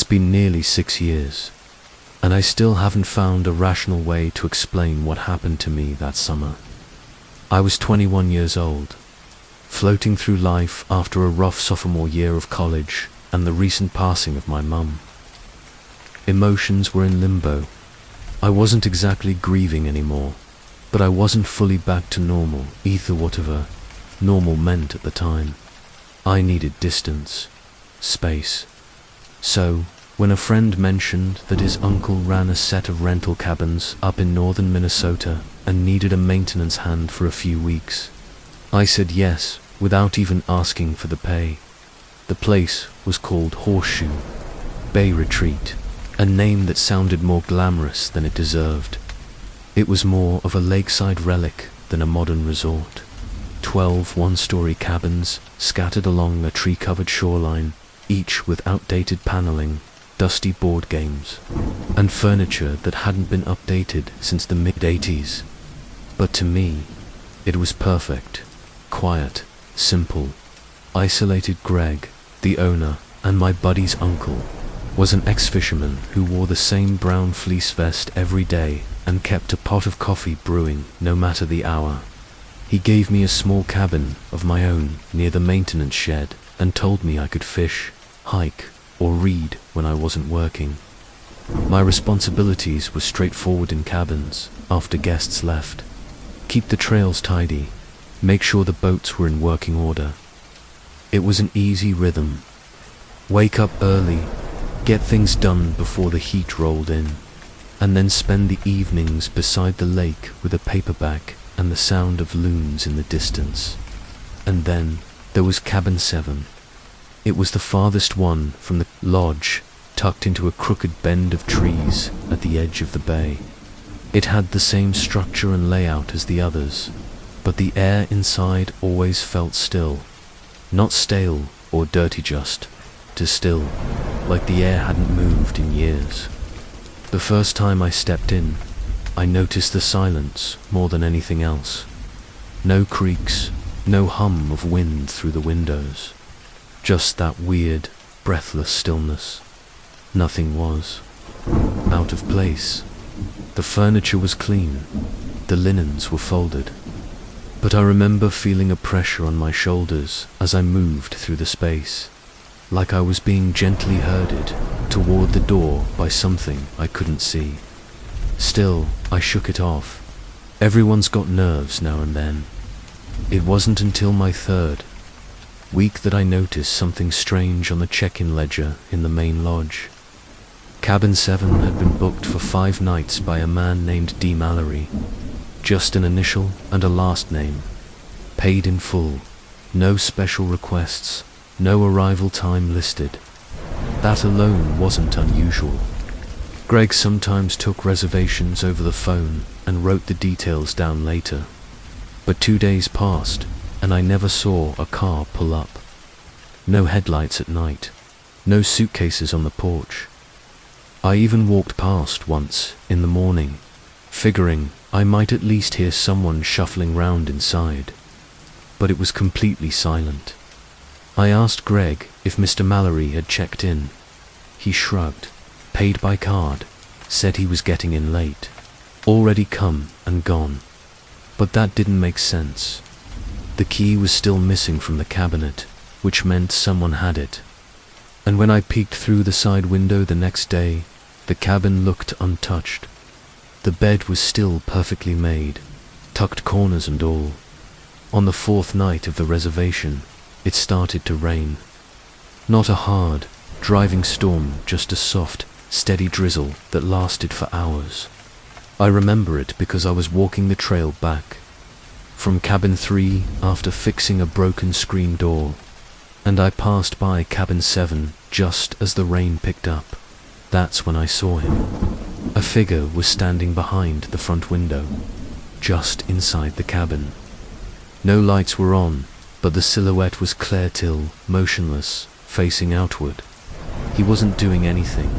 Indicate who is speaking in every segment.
Speaker 1: It's been nearly 6 years, and I still haven't found a rational way to explain what happened to me that summer. I was 21 years old, floating through life after a rough sophomore year of college and the recent passing of my mum. Emotions were in limbo. I wasn't exactly grieving anymore, but I wasn't fully back to normal either, whatever normal meant at the time. I needed distance, space. So, when a friend mentioned that his uncle ran a set of rental cabins up in northern Minnesota and needed a maintenance hand for a few weeks, I said yes without even asking for the pay. The place was called Horseshoe Bay Retreat, a name that sounded more glamorous than it deserved. It was more of a lakeside relic than a modern resort. 12 one-story cabins scattered along a tree-covered shoreline, each with outdated paneling, dusty board games, and furniture that hadn't been updated since the mid-80s. But to me, it was perfect, quiet, simple, isolated. Greg, the owner, and my buddy's uncle, was an ex-fisherman who wore the same brown fleece vest every day and kept a pot of coffee brewing no matter the hour. He gave me a small cabin of my own near the maintenance shed and told me I could fish, hike, or read when I wasn't working. My responsibilities were straightforward in cabins after guests left. Keep the trails tidy, make sure the boats were in working order. It was an easy rhythm. Wake up early, get things done before the heat rolled in, and then spend the evenings beside the lake with a paperback and the sound of loons in the distance. And then there was Cabin 7. It was the farthest one from the lodge, tucked into a crooked bend of trees at the edge of the bay. It had the same structure and layout as the others, but the air inside always felt still. Not stale or dirty, just still, like the air hadn't moved in years. The first time I stepped in, I noticed the silence more than anything else. No creaks, no hum of wind through the windows. Just that weird, breathless stillness. Nothing was out of place. The furniture was clean, the linens were folded. But I remember feeling a pressure on my shoulders as I moved through the space, like I was being gently herded toward the door by something I couldn't see. Still, I shook it off. Everyone's got nerves now and then. It wasn't until my third week that I noticed something strange on the check-in ledger in the main lodge. Cabin 7 had been booked for 5 nights by a man named D. Mallory. Just an initial and a last name. Paid in full. No special requests. No arrival time listed. That alone wasn't unusual. Greg sometimes took reservations over the phone and wrote the details down later. But 2 days passed, and I never saw a car pull up. No headlights at night. No suitcases on the porch. I even walked past once in the morning, figuring I might at least hear someone shuffling round inside. But it was completely silent. I asked Greg if Mr. Mallory had checked in. He shrugged, paid by card, said he was getting in late, already come and gone. But that didn't make sense. The key was still missing from the cabinet, which meant someone had it. And when I peeked through the side window the next day, the cabin looked untouched. The bed was still perfectly made, tucked corners and all. On the 4th night of the reservation, it started to rain. Not a hard, driving storm, just a soft, steady drizzle that lasted for hours. I remember it because I was walking the trail back from Cabin 3 after fixing a broken screen door, and I passed by Cabin 7 just as the rain picked up. That's when I saw him. A figure was standing behind the front window, just inside the cabin. No lights were on, but the silhouette was clear-till, motionless, facing outward. He wasn't doing anything,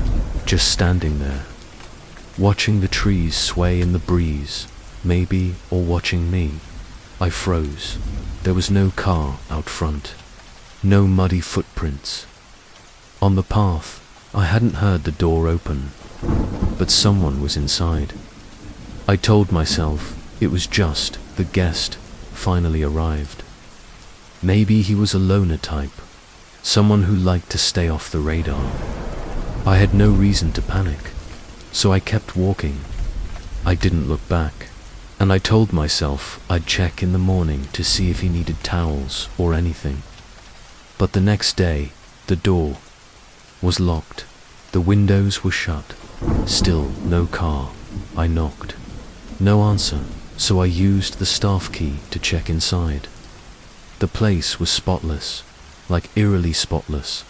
Speaker 1: just standing there, watching the trees sway in the breeze, maybe, or watching me. I froze. There was no car out front, no muddy footprints. On the path, I hadn't heard the door open, but someone was inside. I told myself it was just the guest finally arrived. Maybe he was a loner type, someone who liked to stay off the radar. I had no reason to panic, so I kept walking. I didn't look back, and I told myself I'd check in the morning to see if he needed towels or anything. But the next day, the door was locked. The windows were shut. Still no car. I knocked. No answer, so I used the staff key to check inside. The place was spotless, like eerily spotless.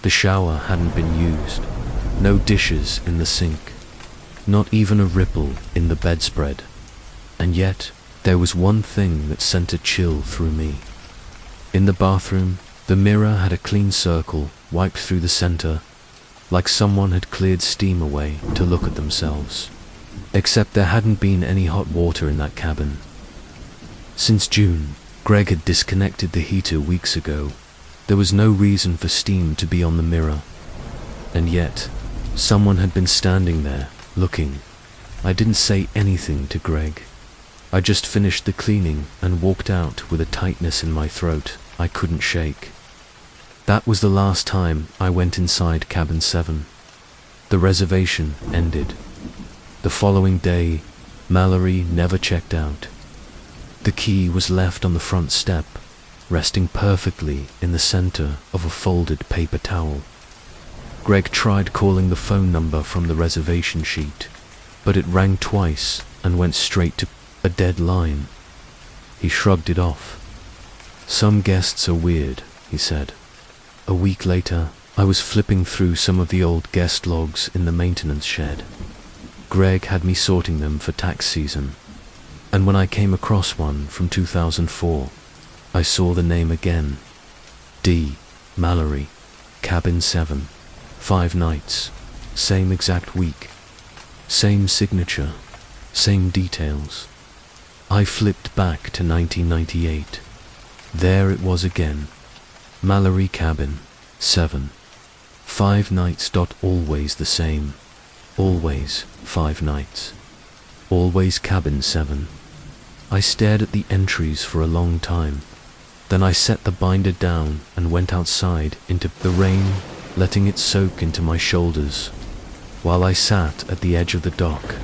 Speaker 1: The shower hadn't been used. No dishes in the sink. Not even a ripple in the bedspread. And yet, there was one thing that sent a chill through me. In the bathroom, the mirror had a clean circle wiped through the center, like someone had cleared steam away to look at themselves. Except there hadn't been any hot water in that cabin. Since June, Greg had disconnected the heater weeks ago. There was no reason for steam to be on the mirror. And yet, someone had been standing there, looking. I didn't say anything to Greg. I just finished the cleaning and walked out with a tightness in my throat I couldn't shake. That was the last time I went inside cabin 7. The reservation ended. The following day, Mallory never checked out. The key was left on the front step, resting perfectly in the center of a folded paper towel. Greg tried calling the phone number from the reservation sheet, but it rang twice and went straight to a dead line. He shrugged it off. "Some guests are weird," he said. A week later, I was flipping through some of the old guest logs in the maintenance shed. Greg had me sorting them for tax season, and when I came across one from 2004, I saw the name again. D. Mallory, cabin 7, 5 nights, same exact week, same signature, same details. I flipped back to 1998. There it was again. Mallory cabin 7, 5 nights. Always the same. Always 5 nights. Always cabin 7. I stared at the entries for a long time. Then I set the binder down and went outside into the rain, letting it soak into my shoulders, while I sat at the edge of the dock.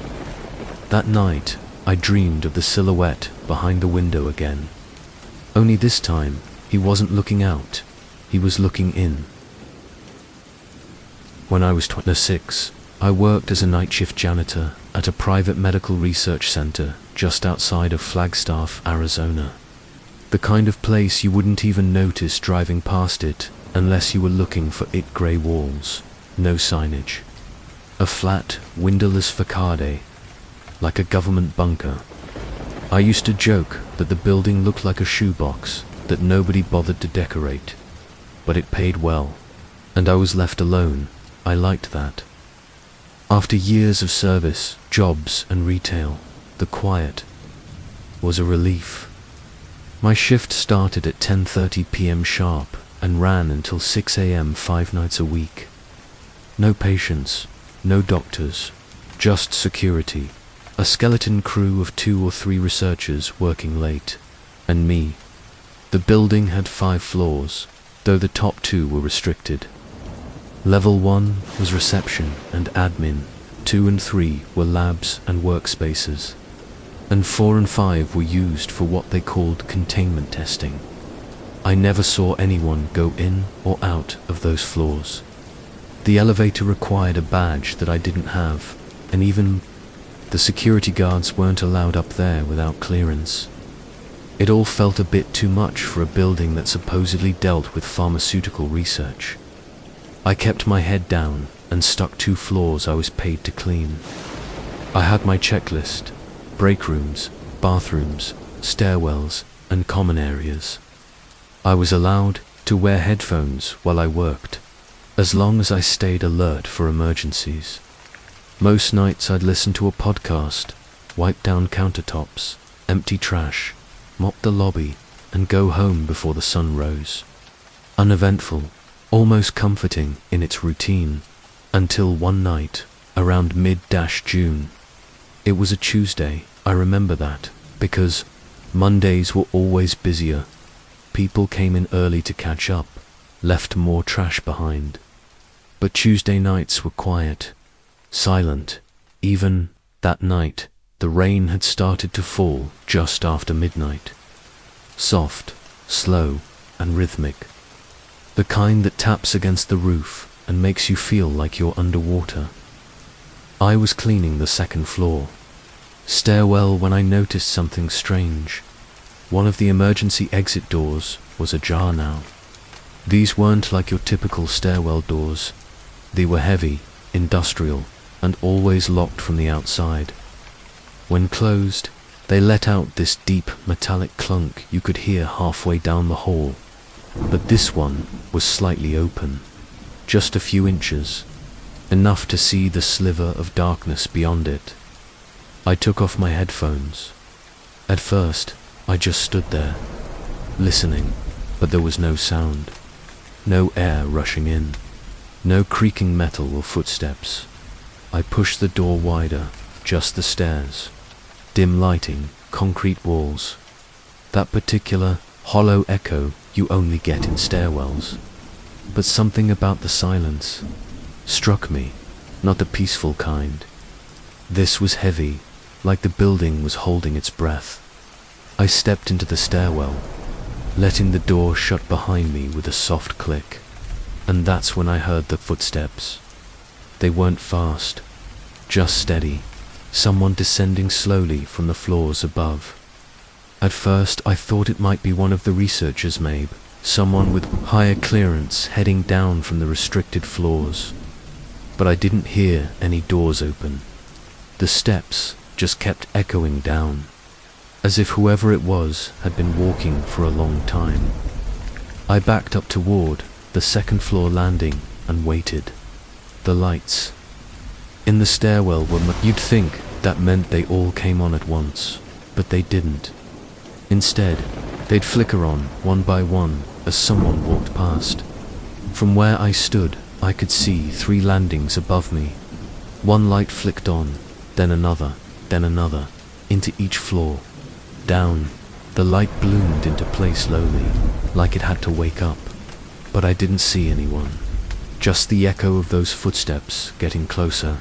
Speaker 1: That night, I dreamed of the silhouette behind the window again. Only this time, he wasn't looking out, he was looking in. When I was 26, I worked as a night shift janitor at a private medical research center just outside of Flagstaff, Arizona. The kind of place you wouldn't even notice driving past it unless you were looking for it gray walls, no signage. A flat, windowless facade, like a government bunker. I used to joke that the building looked like a shoebox that nobody bothered to decorate, but it paid well, and I was left alone. I liked that. After years of service, jobs, and retail, the quiet was a relief. My shift started at 10:30 p.m. sharp and ran until 6 a.m. 5 nights a week. No patients, no doctors, just security, a skeleton crew of 2 or 3 researchers working late, and me. The building had 5 floors, though the top 2 were restricted. Level 1 was reception and admin, 2 and 3 were labs and workspaces, and 4 and 5 were used for what they called containment testing. I never saw anyone go in or out of those floors. The elevator required a badge that I didn't have, and even the security guards weren't allowed up there without clearance. It all felt a bit too much for a building that supposedly dealt with pharmaceutical research. I kept my head down and stuck 2 floors I was paid to clean. I had my checklist: break rooms, bathrooms, stairwells, and common areas. I was allowed to wear headphones while I worked, as long as I stayed alert for emergencies. Most nights I'd listen to a podcast, wipe down countertops, empty trash, mop the lobby, and go home before the sun rose. Uneventful, almost comforting in its routine. Until one night, around mid-June. It was a Tuesday, I remember that, because Mondays were always busier. People came in early to catch up, left more trash behind. But Tuesday nights were quiet, silent. Even that night, the rain had started to fall just after midnight. Soft, slow, and rhythmic. The kind that taps against the roof and makes you feel like you're underwater. I was cleaning the second floor stairwell when I noticed something strange. One of the emergency exit doors was ajar now. These weren't like your typical stairwell doors. They were heavy, industrial, and always locked from the outside. When closed, they let out this deep metallic clunk you could hear halfway down the hall. But this one was slightly open, just a few inches, enough to see the sliver of darkness beyond it. I took off my headphones. At first, I just stood there, listening, but there was no sound. No air rushing in. No creaking metal or footsteps. I pushed the door wider, just the stairs. Dim lighting, concrete walls. That particular hollow echo you only get in stairwells. But something about the silence struck me, not the peaceful kind. This was heavy, like the building was holding its breath. I stepped into the stairwell, letting the door shut behind me with a soft click. And that's when I heard the footsteps. They weren't fast, just steady, someone descending slowly from the floors above. At first I thought it might be one of the researchers, maybe, someone with higher clearance heading down from the restricted floors. But I didn't hear any doors open. The steps just kept echoing down, as if whoever it was had been walking for a long time. I backed up toward the second floor landing and waited. The lights in the stairwell were you'd think that meant they all came on at once, but they didn't. Instead, they'd flicker on one by one as someone walked past. From where I stood, I could see 3 landings above me. One light flicked on, then another, into each floor. Down, the light bloomed into place slowly, like it had to wake up. But I didn't see anyone, just the echo of those footsteps getting closer.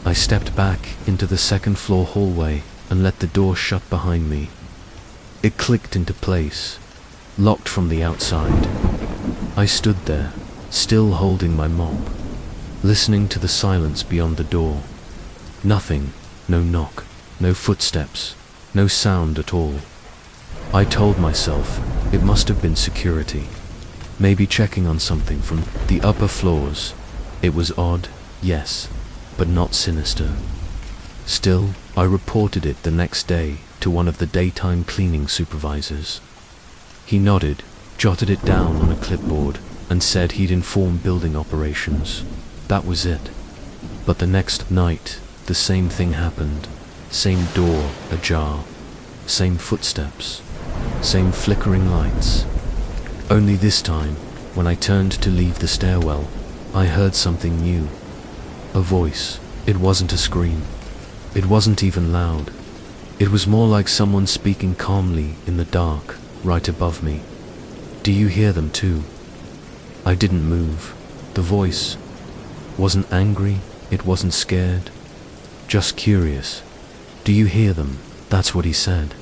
Speaker 1: I stepped back into the second floor hallway and let the door shut behind me. It clicked into place, locked from the outside. I stood there, still holding my mop, listening to the silence beyond the door. Nothing, no knock, no footsteps, no sound at all. I told myself it must have been security, maybe checking on something from the upper floors. It was odd, yes, but not sinister. Still, I reported it the next day to one of the daytime cleaning supervisors. He nodded, jotted it down on a clipboard, and said he'd inform building operations. That was it. But the next night, the same thing happened. Same door ajar, same footsteps, same flickering lights. Only this time, when I turned to leave the stairwell, I heard something new. A voice. It wasn't a scream. It wasn't even loud. It was more like someone speaking calmly in the dark, right above me. Do you hear them too? I didn't move. The voice wasn't angry, it wasn't scared, just curious. Do you hear them? That's what he said.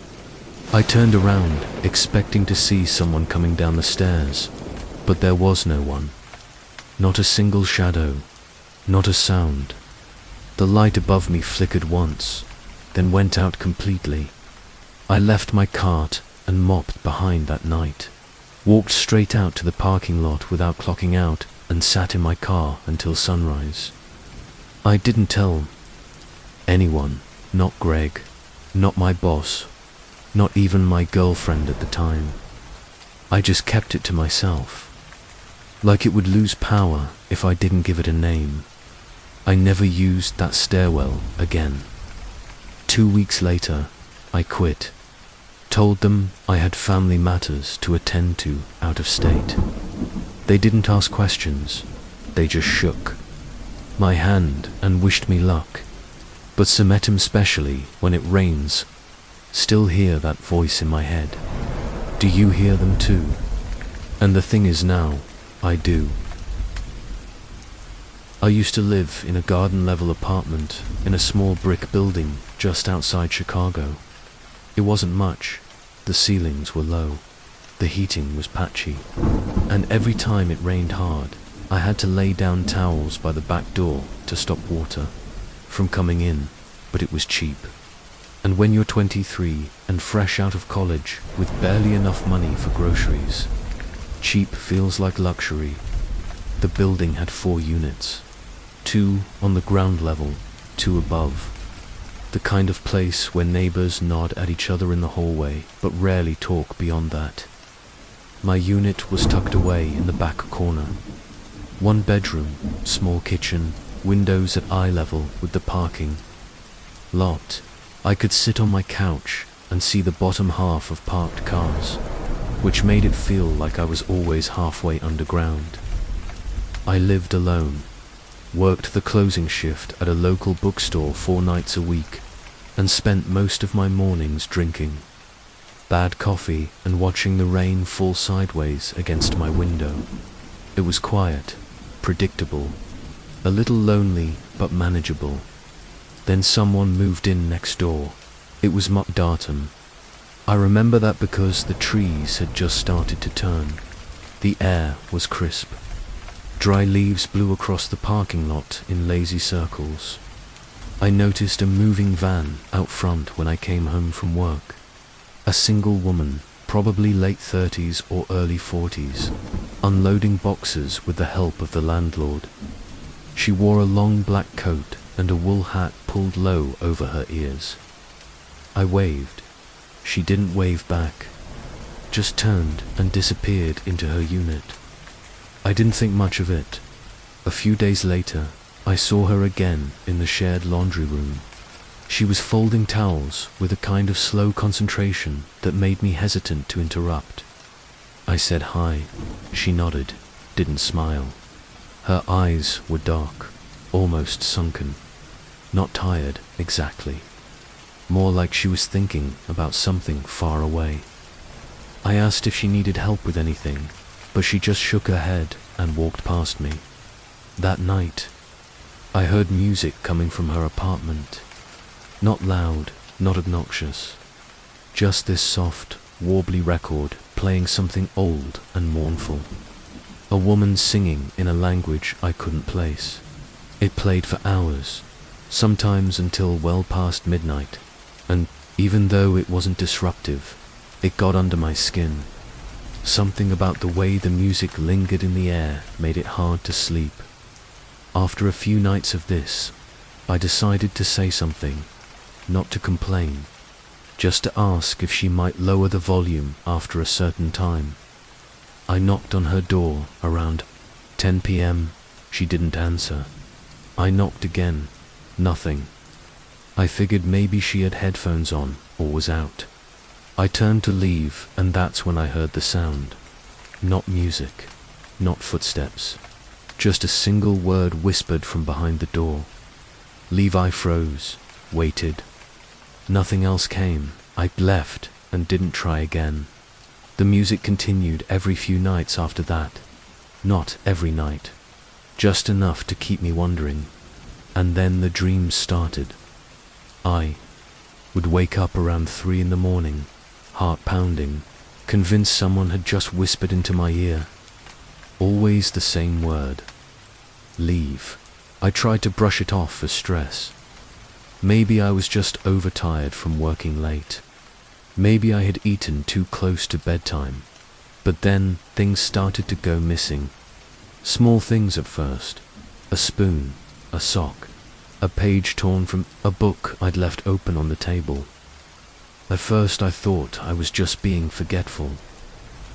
Speaker 1: I turned around, expecting to see someone coming down the stairs, but there was no one. Not a single shadow, not a sound. The light above me flickered once, then went out completely. I left my cart and mopped behind that night, walked straight out to the parking lot without clocking out, and sat in my car until sunrise. I didn't tell anyone, not Greg, not my boss, not even my girlfriend at the time. I just kept it to myself, like it would lose power if I didn't give it a name. I never used that stairwell again. 2 weeks later, I quit. Told them I had family matters to attend to out of state. They didn't ask questions, they just shook. my hand and wished me luck. But met him specially when it rains. Still hear that voice in my head. Do you hear them too? And the thing is now, I do. I used to live in a garden-level apartment in a small brick building just outside Chicago. It wasn't much. The ceilings were low. The heating was patchy. And every time it rained hard, I had to lay down towels by the back door to stop water from coming in, but it was cheap. And when you're 23 and fresh out of college with barely enough money for groceries, cheap feels like luxury. The building had 4 units, 2 on the ground level, 2 above. The kind of place where neighbors nod at each other in the hallway, but rarely talk beyond that. My unit was tucked away in the back corner. 1 bedroom, small kitchen, windows at eye level with the parking lot. I could sit on my couch and see the bottom half of parked cars, which made it feel like I was always halfway underground. I lived alone, worked the closing shift at a local bookstore 4 nights a week, and spent most of my mornings drinking bad coffee and watching the rain fall sideways against my window. It was quiet, predictable, a little lonely but manageable. Then someone moved in next door. It was Datum. I remember that because the trees had just started to turn. The air was crisp. Dry leaves blew across the parking lot in lazy circles. I noticed a moving van out front when I came home from work. A single woman, probably late 30s or early 40s, unloading boxes with the help of the landlord. She wore a long black coat and a wool hat pulled low over her ears. I waved. She didn't wave back, just turned and disappeared into her unit. I didn't think much of it. A few days later, I saw her again in the shared laundry room. She was folding towels with a kind of slow concentration that made me hesitant to interrupt. I said hi. She nodded, didn't smile. Her eyes were dark, almost sunken. Not tired, exactly. More like she was thinking about something far away. I asked if she needed help with anything, but she just shook her head and walked past me. That night, I heard music coming from her apartment. Not loud, not obnoxious. Just this soft, warbly record playing something old and mournful. A woman singing in a language I couldn't place. It played for hours, sometimes until well past midnight, and even though it wasn't disruptive, it got under my skin. Something about the way the music lingered in the air made it hard to sleep. After a few nights of this, I decided to say something, not to complain, just to ask if she might lower the volume after a certain time. I knocked on her door around 10 p.m. She didn't answer. I knocked again. Nothing. I figured maybe she had headphones on or was out. I turned to leave, and that's when I heard the sound. Not music, not footsteps, just a single word whispered from behind the door. Levi froze, waited. Nothing else came. I left and didn't try again. The music continued every few nights after that. Not every night, just enough to keep me wondering. And then the dreams started. I would wake up around 3 in the morning, heart pounding, convinced someone had just whispered into my ear. Always the same word. Leave. I tried to brush it off as stress. Maybe I was just overtired from working late. Maybe I had eaten too close to bedtime. But then things started to go missing. Small things at first. A spoon, a sock, a page torn from a book I'd left open on the table. At first I thought I was just being forgetful.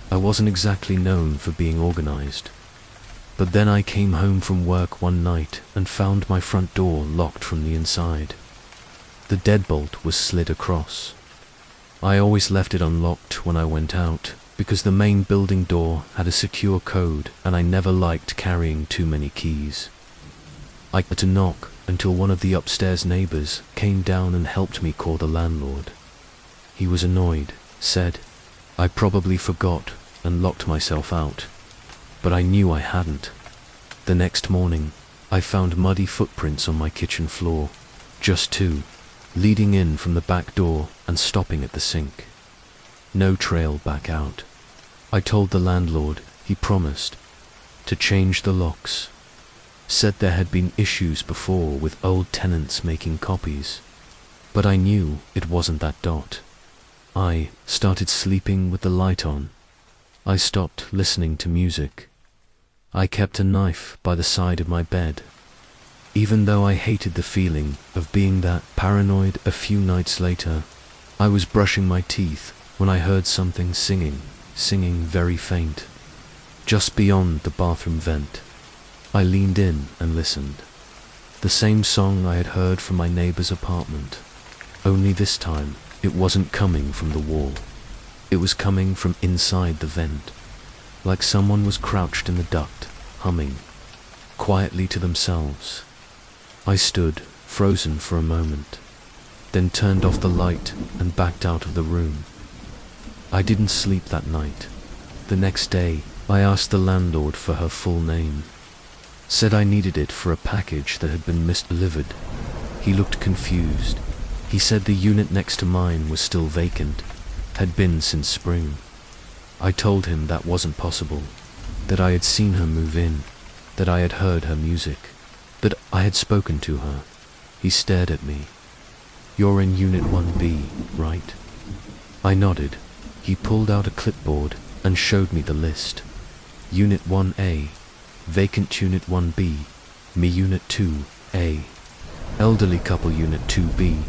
Speaker 1: I wasn't exactly known for being organized. But then I came home from work one night and found my front door locked from the inside. The deadbolt was slid across. I always left it unlocked when I went out, because the main building door had a secure code and I never liked carrying too many keys. I had to knock until one of the upstairs neighbors came down and helped me call the landlord. He was annoyed, said I probably forgot and locked myself out, but I knew I hadn't. The next morning, I found muddy footprints on my kitchen floor, just two, leading in from the back door and stopping at the sink. No trail back out. I told the landlord, he promised to change the locks. Said there had been issues before with old tenants making copies, but I knew it wasn't that dot. I started sleeping with the light on. I stopped listening to music. I kept a knife by the side of my bed. Even though I hated the feeling of being that paranoid a few nights later, I was brushing my teeth when I heard something singing very faint, just beyond the bathroom vent. I leaned in and listened. The same song I had heard from my neighbor's apartment, only this time it wasn't coming from the wall. It was coming from inside the vent, like someone was crouched in the duct, humming quietly to themselves. I stood, frozen for a moment, then turned off the light and backed out of the room. I didn't sleep that night. The next day, I asked the landlord for her full name. Said I needed it for a package that had been misdelivered. He looked confused. He said the unit next to mine was still vacant, had been since spring. I told him that wasn't possible, that I had seen her move in, that I had heard her music, that I had spoken to her. He stared at me. "You're in Unit 1B, right?" I nodded. He pulled out a clipboard and showed me the list. Unit 1A, vacant Unit 1B, me Unit 2A, elderly couple Unit 2B,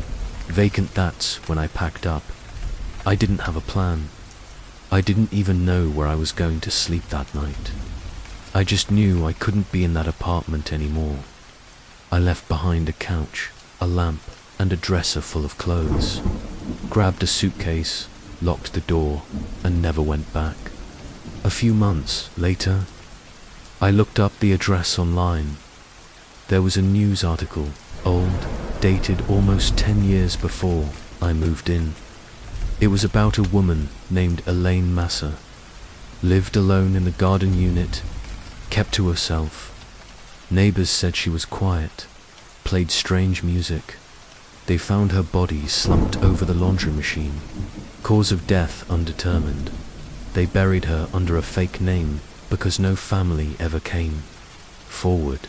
Speaker 1: vacant. That's when I packed up. I didn't have a plan. I didn't even know where I was going to sleep that night. I just knew I couldn't be in that apartment anymore. I left behind a couch, a lamp, and a dresser full of clothes, grabbed a suitcase, locked the door, and never went back. A few months later, I looked up the address online. There was a news article, old, dated almost 10 years before I moved in. It was about a woman named Elaine Massa. Lived alone in the garden unit, kept to herself. Neighbors said she was quiet, played strange music. They found her body slumped over the laundry machine. Cause of death undetermined. They buried her under a fake name because no family ever came forward.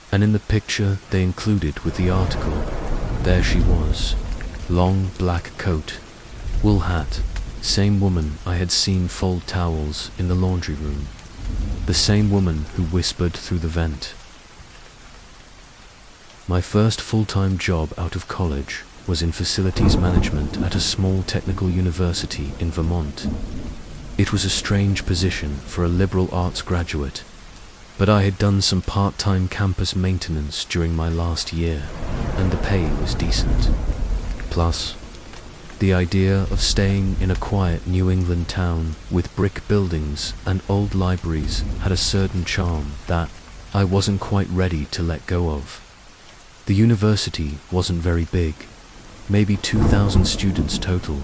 Speaker 1: And in the picture they included with the article, there she was, long black coat, wool hat, same woman I had seen fold towels in the laundry room, the same woman who whispered through the vent. My first full-time job out of college was in facilities management at a small technical university in Vermont. It was a strange position for a liberal arts graduate, but I had done some part-time campus maintenance during my last year, and the pay was decent. Plus, the idea of staying in a quiet New England town with brick buildings and old libraries had a certain charm that I wasn't quite ready to let go of. The university wasn't very big, maybe 2,000 students total,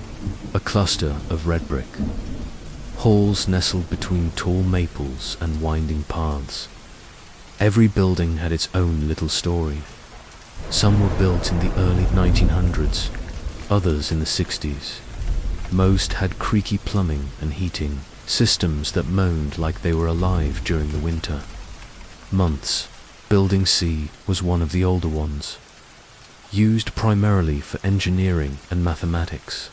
Speaker 1: a cluster of red brick. Halls nestled between tall maples and winding paths. Every building had its own little story. Some were built in the early 1900s, others in the 60s. Most had creaky plumbing and heating, systems that moaned like they were alive during the winter. Months. Building C was one of the older ones, used primarily for engineering and mathematics.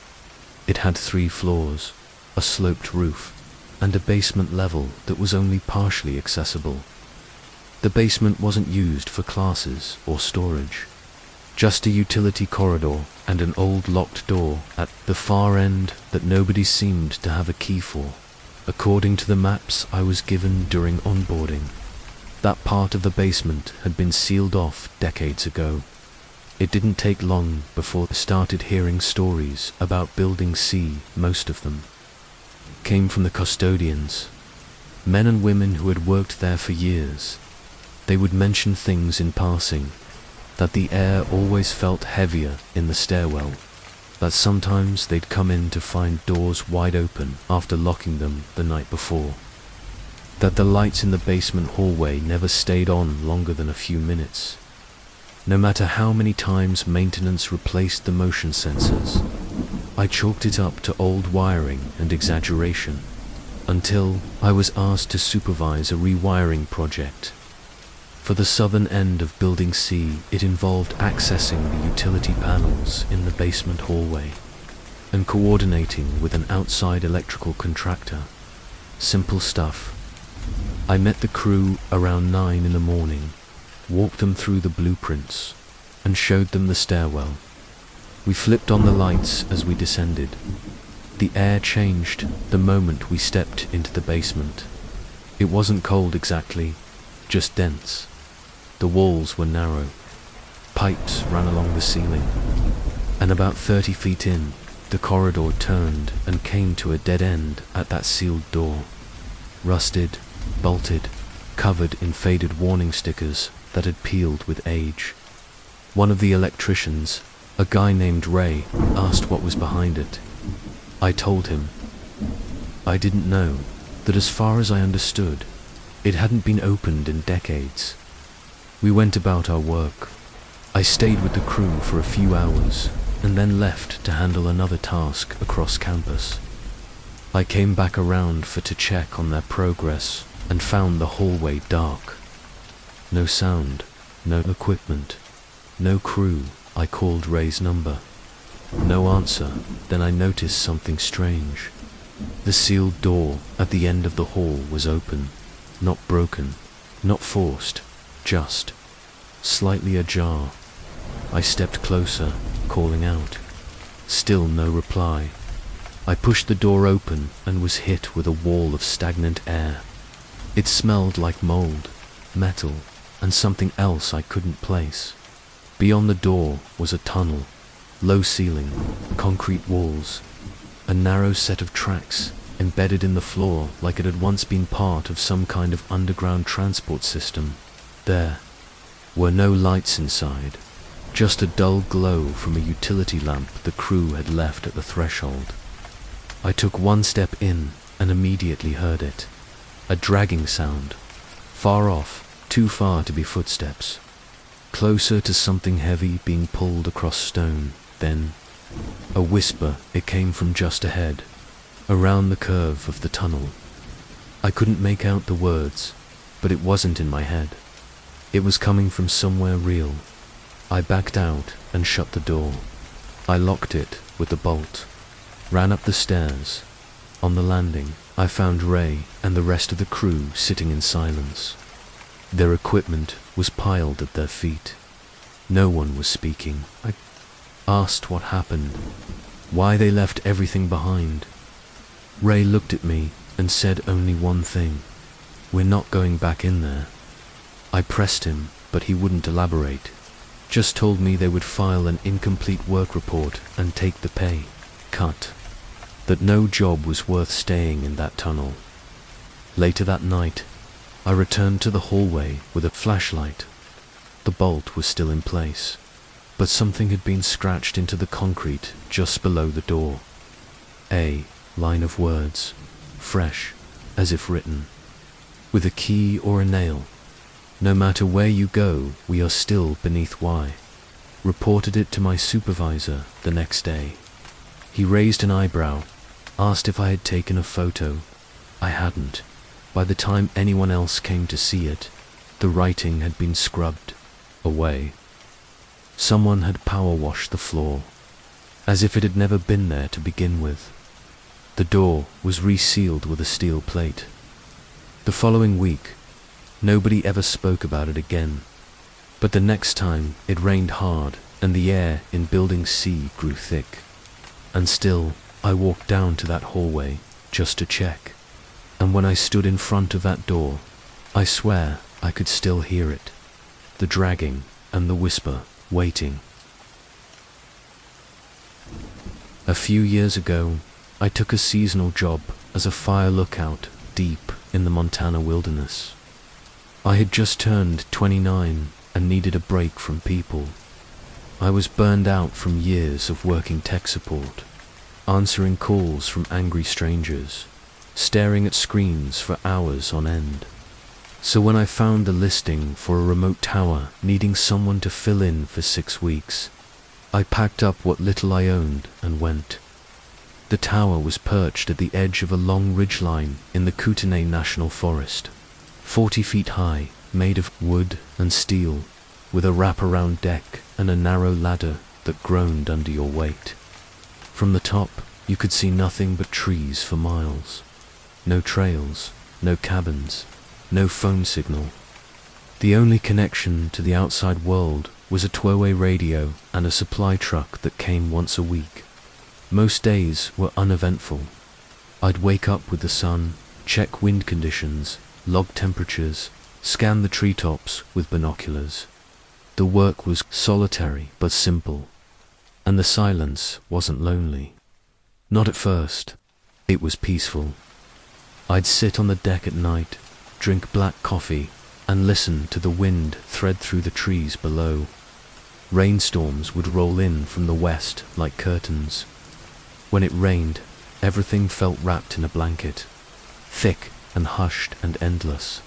Speaker 1: It had 3 floors, a sloped roof, and a basement level that was only partially accessible. The basement wasn't used for classes or storage, just a utility corridor and an old locked door at the far end that nobody seemed to have a key for, according to the maps I was given during onboarding. That part of the basement had been sealed off decades ago. It didn't take long before I started hearing stories about Building C. Most of them came from the custodians, men and women who had worked there for years. They would mention things in passing, that the air always felt heavier in the stairwell, that sometimes they'd come in to find doors wide open after locking them the night before, that the lights in the basement hallway never stayed on longer than a few minutes, no matter how many times maintenance replaced the motion sensors. I chalked it up to old wiring and exaggeration, until I was asked to supervise a rewiring project. For the southern end of Building C, it involved accessing the utility panels in the basement hallway and coordinating with an outside electrical contractor. Simple stuff. I met the crew around 9 in the morning, walked them through the blueprints, and showed them the stairwell. We flipped on the lights as we descended. The air changed the moment we stepped into the basement. It wasn't cold exactly, just dense. The walls were narrow. Pipes ran along the ceiling. And about 30 feet in, the corridor turned and came to a dead end at that sealed door. Rusted, bolted, covered in faded warning stickers that had peeled with age. One of the electricians, a guy named Ray, asked what was behind it. I told him. I didn't know that, as far as I understood, it hadn't been opened in decades. We went about our work. I stayed with the crew for a few hours and then left to handle another task across campus. I came back around to check on their progress and found the hallway dark. No sound, no equipment, no crew. I called Ray's number. No answer. Then I noticed something strange. The sealed door at the end of the hall was open, not broken, not forced, just slightly ajar. I stepped closer, calling out. Still no reply. I pushed the door open and was hit with a wall of stagnant air. It smelled like mold, metal, and something else I couldn't place. Beyond the door was a tunnel, low ceiling, concrete walls, a narrow set of tracks embedded in the floor like it had once been part of some kind of underground transport system. There were no lights inside, just a dull glow from a utility lamp the crew had left at the threshold. I took one step in and immediately heard it. A dragging sound. Far off, too far to be footsteps. Closer to something heavy being pulled across stone. Then, a whisper. It came from just ahead, around the curve of the tunnel. I couldn't make out the words, but it wasn't in my head. It was coming from somewhere real. I backed out and shut the door. I locked it with the bolt, ran up the stairs. On the landing, I found Ray and the rest of the crew sitting in silence. Their equipment was piled at their feet. No one was speaking. I asked what happened, why they left everything behind. Ray looked at me and said only one thing. We're not going back in there. I pressed him, but he wouldn't elaborate. Just told me they would file an incomplete work report and take the pay cut. That no job was worth staying in that tunnel. Later that night, I returned to the hallway with a flashlight. The bolt was still in place, but something had been scratched into the concrete just below the door. A line of words, fresh, as if written, with a key or a nail. No matter where you go, we are still beneath Y. Reported it to my supervisor the next day. He raised an eyebrow, asked if I had taken a photo. I hadn't. By the time anyone else came to see it, the writing had been scrubbed away. Someone had power washed the floor, as if it had never been there to begin with. The door was resealed with a steel plate. The following week, nobody ever spoke about it again. But the next time, it rained hard and the air in Building C grew thick. And still, I walked down to that hallway just to check. And when I stood in front of that door, I swear I could still hear it. The dragging and the whisper, waiting. A few years ago, I took a seasonal job as a fire lookout deep in the Montana wilderness. I had just turned 29 and needed a break from people. I was burned out from years of working tech support, answering calls from angry strangers, staring at screens for hours on end. So when I found the listing for a remote tower needing someone to fill in for 6 weeks, I packed up what little I owned and went. The tower was perched at the edge of a long ridgeline in the Kootenay National Forest, 40 feet high, made of wood and steel, with a wraparound deck and a narrow ladder that groaned under your weight. From the top, you could see nothing but trees for miles. No trails, no cabins, no phone signal. The only connection to the outside world was a two-way radio and a supply truck that came once a week. Most days were uneventful. I'd wake up with the sun, check wind conditions, log temperatures, scan the treetops with binoculars. The work was solitary but simple, and the silence wasn't lonely. Not at first. It was peaceful. I'd sit on the deck at night, drink black coffee, and listen to the wind thread through the trees below. Rainstorms would roll in from the west like curtains. When it rained, everything felt wrapped in a blanket, thick and hushed and endless.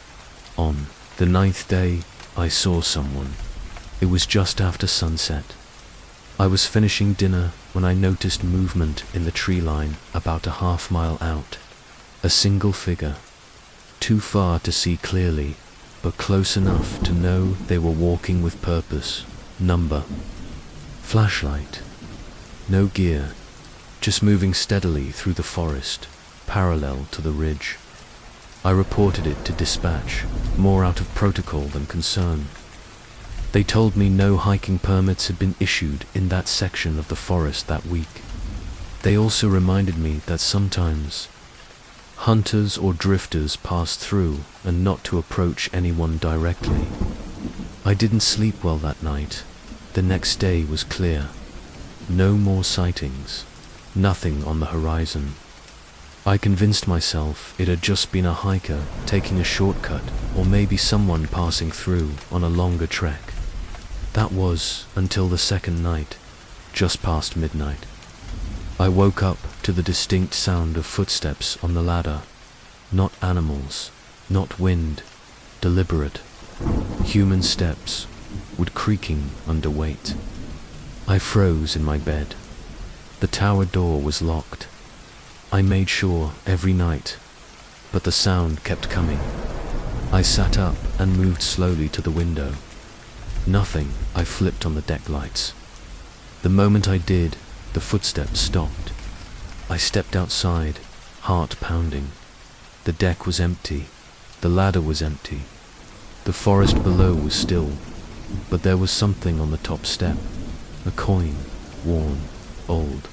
Speaker 1: On the 9th day, I saw someone. It was just after sunset. I was finishing dinner when I noticed movement in the tree line about a half-mile out. A single figure, too far to see clearly, but close enough to know they were walking with purpose. Number. Flashlight. No gear, just moving steadily through the forest, parallel to the ridge. I reported it to dispatch, more out of protocol than concern. They told me no hiking permits had been issued in that section of the forest that week. They also reminded me that sometimes hunters or drifters passed through and not to approach anyone directly. I didn't sleep well that night. The next day was clear. No more sightings. Nothing on the horizon. I convinced myself it had just been a hiker taking a shortcut, or maybe someone passing through on a longer trek. That was until the second night, just past midnight. I woke up to the distinct sound of footsteps on the ladder. Not animals, not wind, deliberate. Human steps, wood creaking under weight. I froze in my bed. The tower door was locked. I made sure every night, but the sound kept coming. I sat up and moved slowly to the window. Nothing. I flipped on the deck lights. The moment I did, the footsteps stopped. I stepped outside, heart pounding. The deck was empty. The ladder was empty. The forest below was still, but there was something on the top step. A coin, worn, old.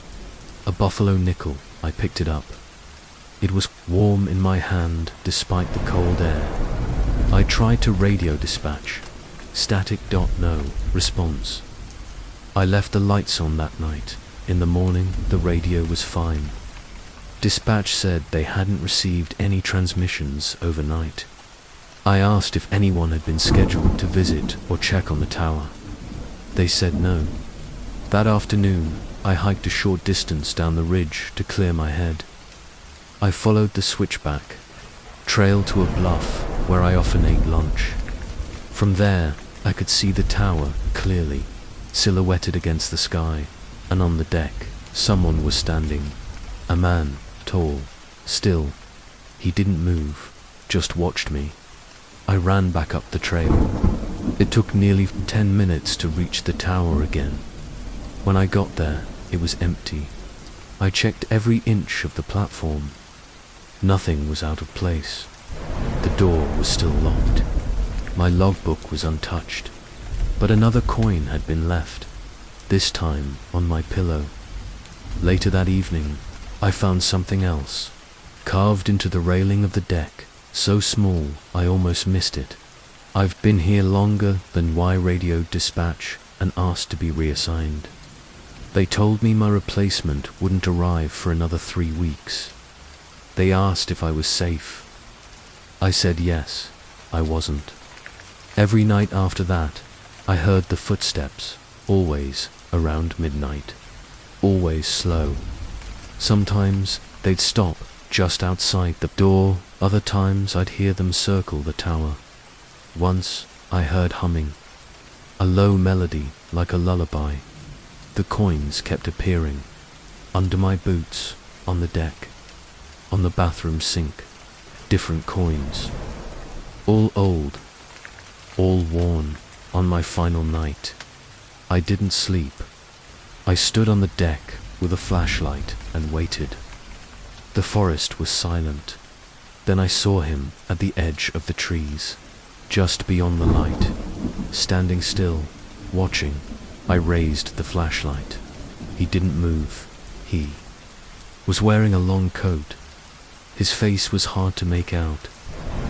Speaker 1: A buffalo nickel. I picked it up. It was warm in my hand despite the cold air. I tried to radio dispatch. Static. No response. I left the lights on that night. In the morning, the radio was fine. Dispatch said they hadn't received any transmissions overnight. I asked if anyone had been scheduled to visit or check on the tower. They said no. That afternoon, I hiked a short distance down the ridge to clear my head. I followed the switchback, trail to a bluff where I often ate lunch. From there, I could see the tower clearly, silhouetted against the sky, and on the deck, someone was standing. A man, tall, still. He didn't move, just watched me. I ran back up the trail. It took nearly 10 minutes to reach the tower again. When I got there, it was empty. I checked every inch of the platform. Nothing was out of place. The door was still locked. My logbook was untouched, but another coin had been left, this time on my pillow. Later that evening, I found something else, carved into the railing of the deck, so small I almost missed it. I've been here longer than Y radioed dispatch and asked to be reassigned. They told me my replacement wouldn't arrive for another 3 weeks. They asked if I was safe. I said yes, I wasn't. Every night after that, I heard the footsteps, always around midnight, always slow. Sometimes they'd stop just outside the door, other times I'd hear them circle the tower. Once I heard humming, a low melody like a lullaby. The coins kept appearing, under my boots, on the deck, on the bathroom sink, different coins, all old, all worn. On my final night, I didn't sleep. I stood on the deck with a flashlight and waited. The forest was silent. Then I saw him at the edge of the trees, just beyond the light, standing still, watching. I raised the flashlight. He didn't move. He was wearing a long coat. His face was hard to make out,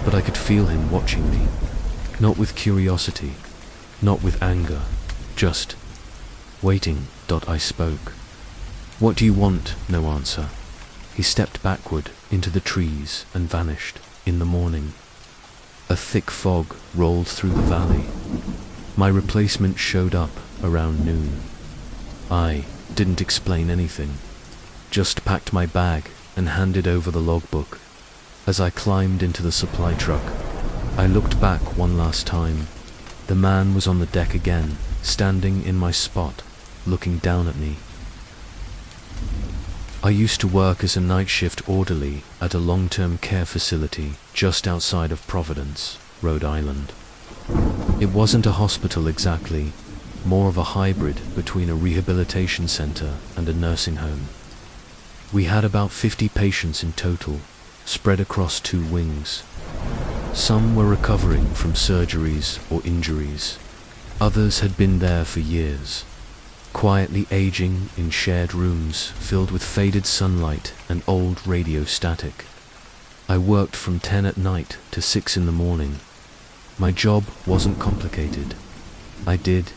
Speaker 1: but I could feel him watching me, not with curiosity, not with anger, just waiting. I spoke. "What do you want?" No answer. He stepped backward into the trees and vanished. In the morning, a thick fog rolled through the valley. My replacement showed up around noon. I didn't explain anything, just packed my bag and handed over the logbook. As I climbed into the supply truck, I looked back one last time. The man was on the deck again, standing in my spot, looking down at me. I used to work as a night shift orderly at a long-term care facility just outside of Providence, Rhode Island. It wasn't a hospital exactly, more of a hybrid between a rehabilitation center and a nursing home. We had about 50 patients in total, spread across 2 wings. Some were recovering from surgeries or injuries. Others had been there for years, quietly aging in shared rooms filled with faded sunlight and old radio static. I worked from 10 at night to 6 in the morning. My job wasn't complicated. I did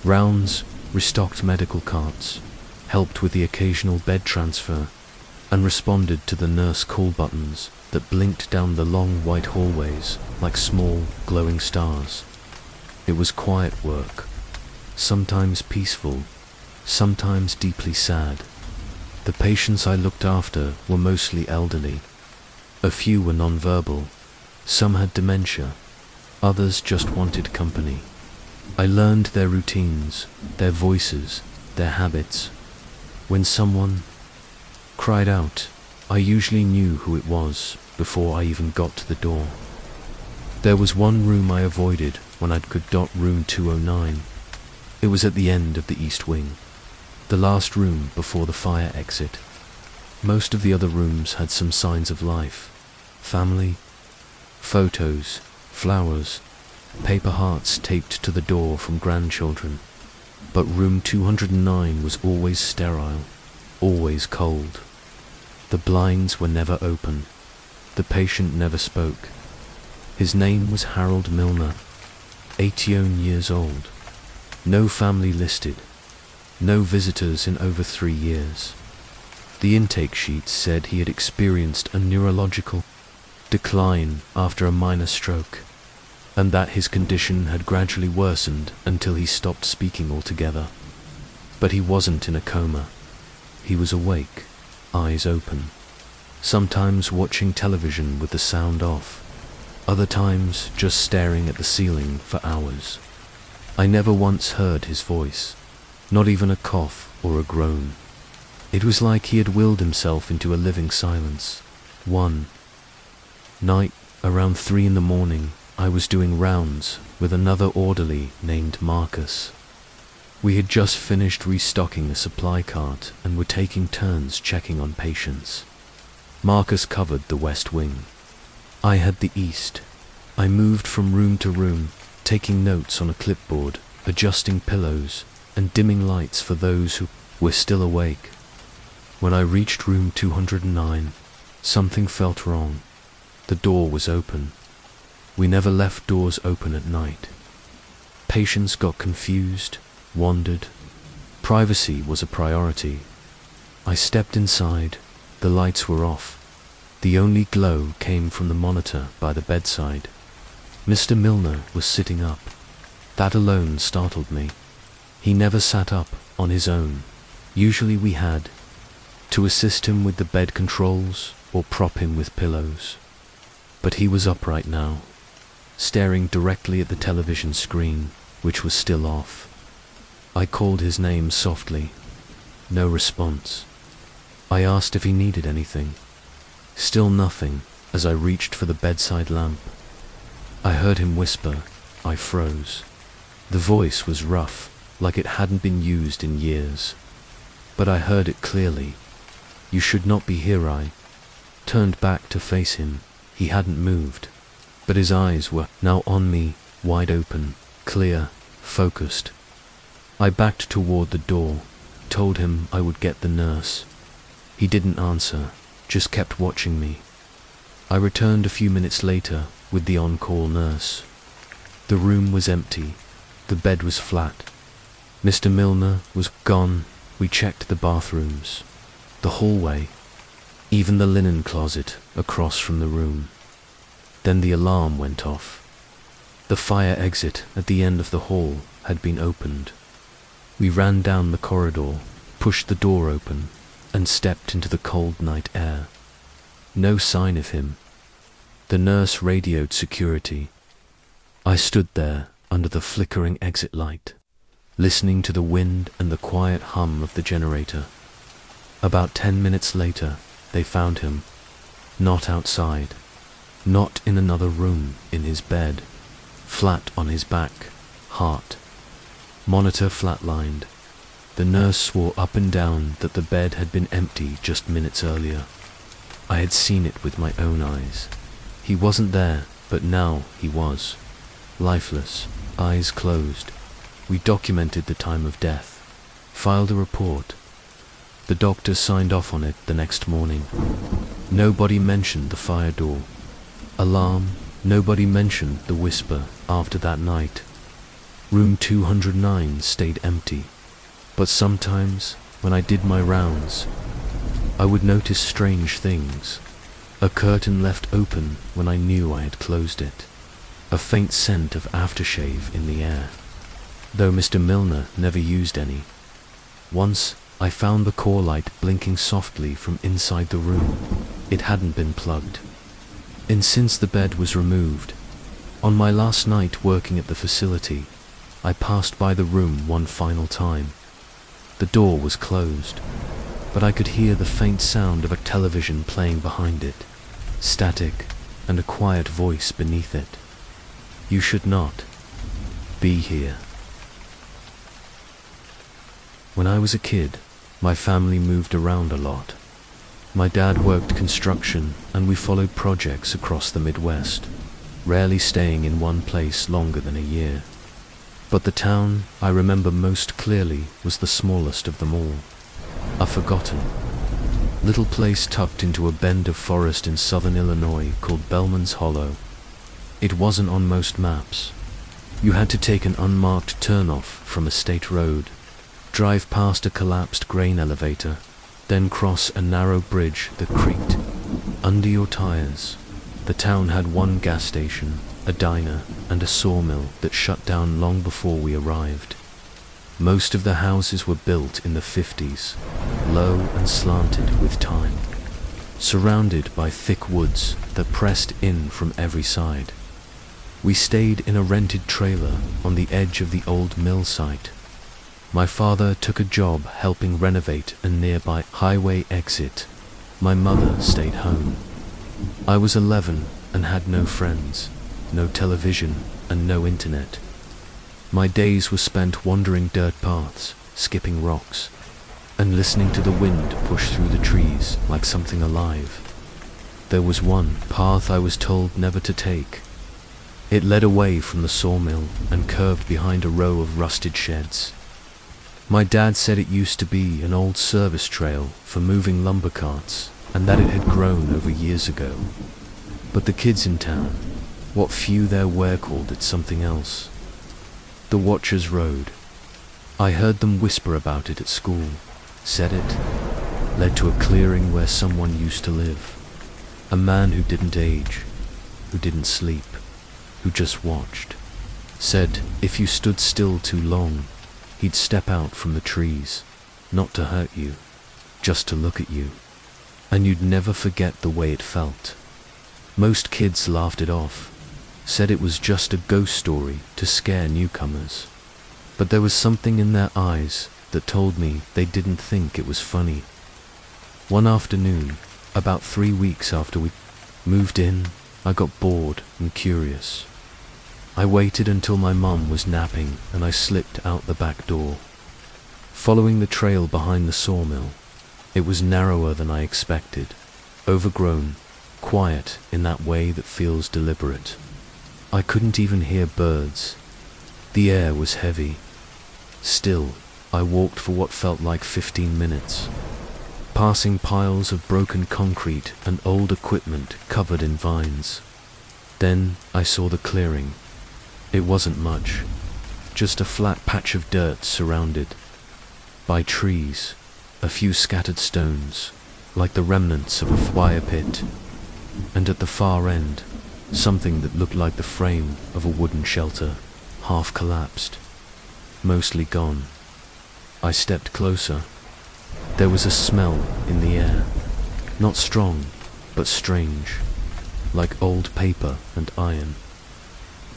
Speaker 1: rounds, restocked medical carts, helped with the occasional bed transfer, and responded to the nurse call buttons that blinked down the long white hallways like small, glowing stars. It was quiet work, sometimes peaceful, sometimes deeply sad. The patients I looked after were mostly elderly. A few were nonverbal, some had dementia, others just wanted company. I learned their routines, their voices, their habits. When someone cried out, I usually knew who it was before I even got to the door. There was one room I avoided when I'd could dot room 209. It was at the end of the east wing, the last room before the fire exit. Most of the other rooms had some signs of life. Family, photos, flowers, paper hearts taped to the door from grandchildren. But room 209 was always sterile, always cold. The blinds were never open. The patient never spoke. His name was Harold Milner, 81 years old. No family listed. No visitors in over 3 years. The intake sheet said he had experienced a neurological decline after a minor stroke, and that his condition had gradually worsened until he stopped speaking altogether. But he wasn't in a coma. He was awake, eyes open, sometimes watching television with the sound off, other times just staring at the ceiling for hours. I never once heard his voice, not even a cough or a groan. It was like he had willed himself into a living silence. One night, around 3 in the morning, I was doing rounds with another orderly named Marcus. We had just finished restocking a supply cart and were taking turns checking on patients. Marcus covered the west wing. I had the east. I moved from room to room, taking notes on a clipboard, adjusting pillows, and dimming lights for those who were still awake. When I reached room 209, something felt wrong. The door was open. We never left doors open at night. Patients got confused, wandered. Privacy was a priority. I stepped inside. The lights were off. The only glow came from the monitor by the bedside. Mr. Milner was sitting up. That alone startled me. He never sat up on his own. Usually we had to assist him with the bed controls or prop him with pillows. But he was upright now, staring directly at the television screen, which was still off. I called his name softly. No response. I asked if he needed anything. Still nothing as I reached for the bedside lamp. I heard him whisper. I froze. The voice was rough, like it hadn't been used in years. But I heard it clearly. "You should not be here." I turned back to face him. He hadn't moved, but his eyes were now on me, wide open, clear, focused. I backed toward the door, told him I would get the nurse. He didn't answer, just kept watching me. I returned a few minutes later with the on-call nurse. The room was empty. The bed was flat. Mr. Milner was gone. We checked the bathrooms, the hallway, even the linen closet across from the room. Then the alarm went off. The fire exit at the end of the hall had been opened. We ran down the corridor, pushed the door open, and stepped into the cold night air. No sign of him. The nurse radioed security. I stood there under the flickering exit light, listening to the wind and the quiet hum of the generator. About 10 minutes later, they found him. Not outside. Not in another room, in his bed. Flat on his back. Heart. Monitor flatlined. The nurse swore up and down that the bed had been empty just minutes earlier. I had seen it with my own eyes. He wasn't there, but now he was. Lifeless, eyes closed. We documented the time of death, filed a report. The doctor signed off on it the next morning. Nobody mentioned the fire door. Alarm, nobody mentioned the whisper after that night. Room 209 stayed empty. But sometimes, when I did my rounds, I would notice strange things. A curtain left open when I knew I had closed it. A faint scent of aftershave in the air, though Mr. Milner never used any. Once, I found the core light blinking softly from inside the room. It hadn't been plugged. And since the bed was removed, on my last night working at the facility, I passed by the room one final time. The door was closed, but I could hear the faint sound of a television playing behind it, static, and a quiet voice beneath it. "You should not be here." When I was a kid, my family moved around a lot. My dad worked construction, and we followed projects across the Midwest, rarely staying in one place longer than a year. But the town I remember most clearly was the smallest of them all, a forgotten little place tucked into a bend of forest in southern Illinois called Bellman's Hollow. It wasn't on most maps. You had to take an unmarked turnoff from a state road, drive past a collapsed grain elevator, then cross a narrow bridge that creaked under your tires. The town had one gas station, a diner, and a sawmill that shut down long before we arrived. Most of the houses were built in the 50s, low and slanted with time, surrounded by thick woods that pressed in from every side. We stayed in a rented trailer on the edge of the old mill site. My father took a job helping renovate a nearby highway exit. My mother stayed home. I was 11 and had no friends, no television, and no internet. My days were spent wandering dirt paths, skipping rocks, and listening to the wind push through the trees like something alive. There was one path I was told never to take. It led away from the sawmill and curved behind a row of rusted sheds. My dad said it used to be an old service trail for moving lumber carts, and that it had grown over years ago. But the kids in town, what few there were, called it something else. The Watcher's Road. I heard them whisper about it at school, said it led to a clearing where someone used to live. A man who didn't age, who didn't sleep. who just watched. Said if you stood still too long, he'd step out from the trees, not to hurt you, just to look at you, and you'd never forget the way it felt. Most kids laughed it off, said it was just a ghost story to scare newcomers, but there was something in their eyes that told me they didn't think it was funny. One afternoon, about 3 weeks after we moved in, I got bored and curious. I waited until my mum was napping and I slipped out the back door. Following the trail behind the sawmill, it was narrower than I expected, overgrown, quiet in that way that feels deliberate. I couldn't even hear birds. The air was heavy. Still, I walked for what felt like 15 minutes, passing piles of broken concrete and old equipment covered in vines. Then I saw the clearing. It wasn't much, just a flat patch of dirt surrounded by trees, a few scattered stones, like the remnants of a fire pit, and at the far end, something that looked like the frame of a wooden shelter, half collapsed, mostly gone. I stepped closer. There was a smell in the air, not strong, but strange, like old paper and iron.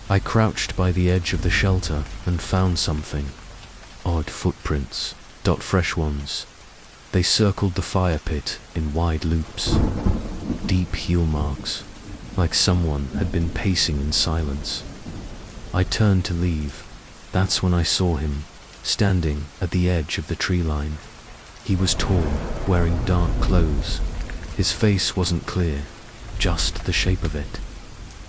Speaker 1: I crouched by the edge of the shelter and found something. Odd footprints, fresh ones. They circled the fire pit in wide loops. Deep heel marks, like someone had been pacing in silence. I turned to leave. That's when I saw him, standing at the edge of the tree line. He was tall, wearing dark clothes. His face wasn't clear, just the shape of it.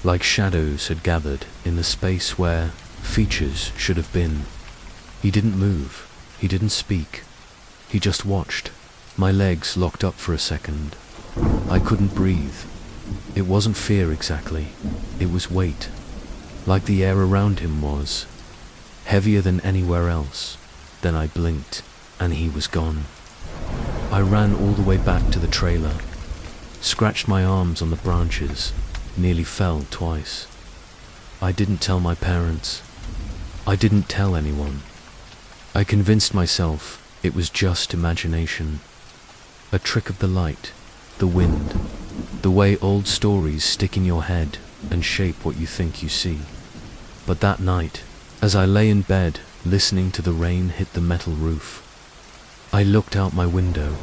Speaker 1: Like shadows had gathered in the space where features should have been. He didn't move, he didn't speak. He just watched. My legs locked up for a second. I couldn't breathe. It wasn't fear exactly, it was weight. Like the air around him was heavier than anywhere else. Then I blinked, and he was gone. I ran all the way back to the trailer, scratched my arms on the branches, nearly fell twice. I didn't tell my parents. I didn't tell anyone. I convinced myself it was just imagination. A trick of the light, the wind, the way old stories stick in your head and shape what you think you see. But that night, as I lay in bed, listening to the rain hit the metal roof, I looked out my window.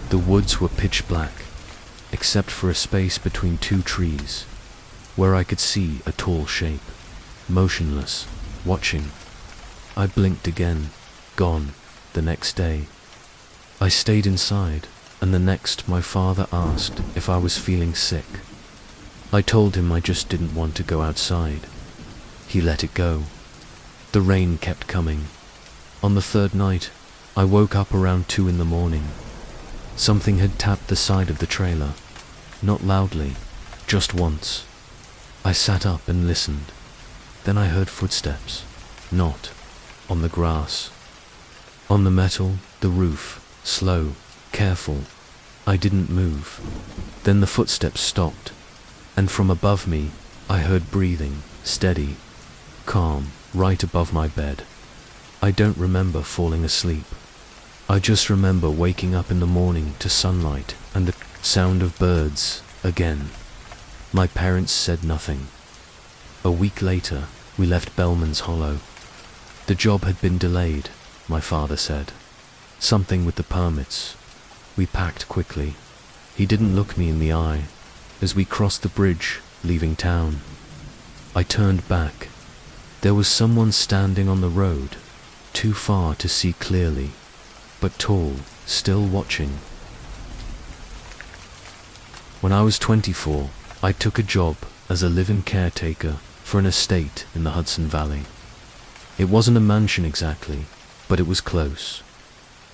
Speaker 1: The woods were pitch black, except for a space between two trees, where I could see a tall shape, motionless, watching. I blinked again, gone, the next day. I stayed inside, and the next my father asked if I was feeling sick. I told him I just didn't want to go outside. He let it go. The rain kept coming. On the third night, I woke up around 2 in the morning. Something had tapped the side of the trailer, not loudly, just once. I sat up and listened. Then I heard footsteps, not on the grass. On the metal, the roof, slow, careful. I didn't move. Then the footsteps stopped, and from above me, I heard breathing, steady, calm, right above my bed. I don't remember falling asleep. I just remember waking up in the morning to sunlight and the sound of birds again. My parents said nothing. A week later, we left Bellman's Hollow. The job had been delayed, my father said. Something with the permits. We packed quickly. He didn't look me in the eye. As we crossed the bridge, leaving town, I turned back. There was someone standing on the road, too far to see clearly, but tall, still watching. When I was 24, I took a job as a live-in caretaker for an estate in the Hudson Valley. It wasn't a mansion exactly, but it was close.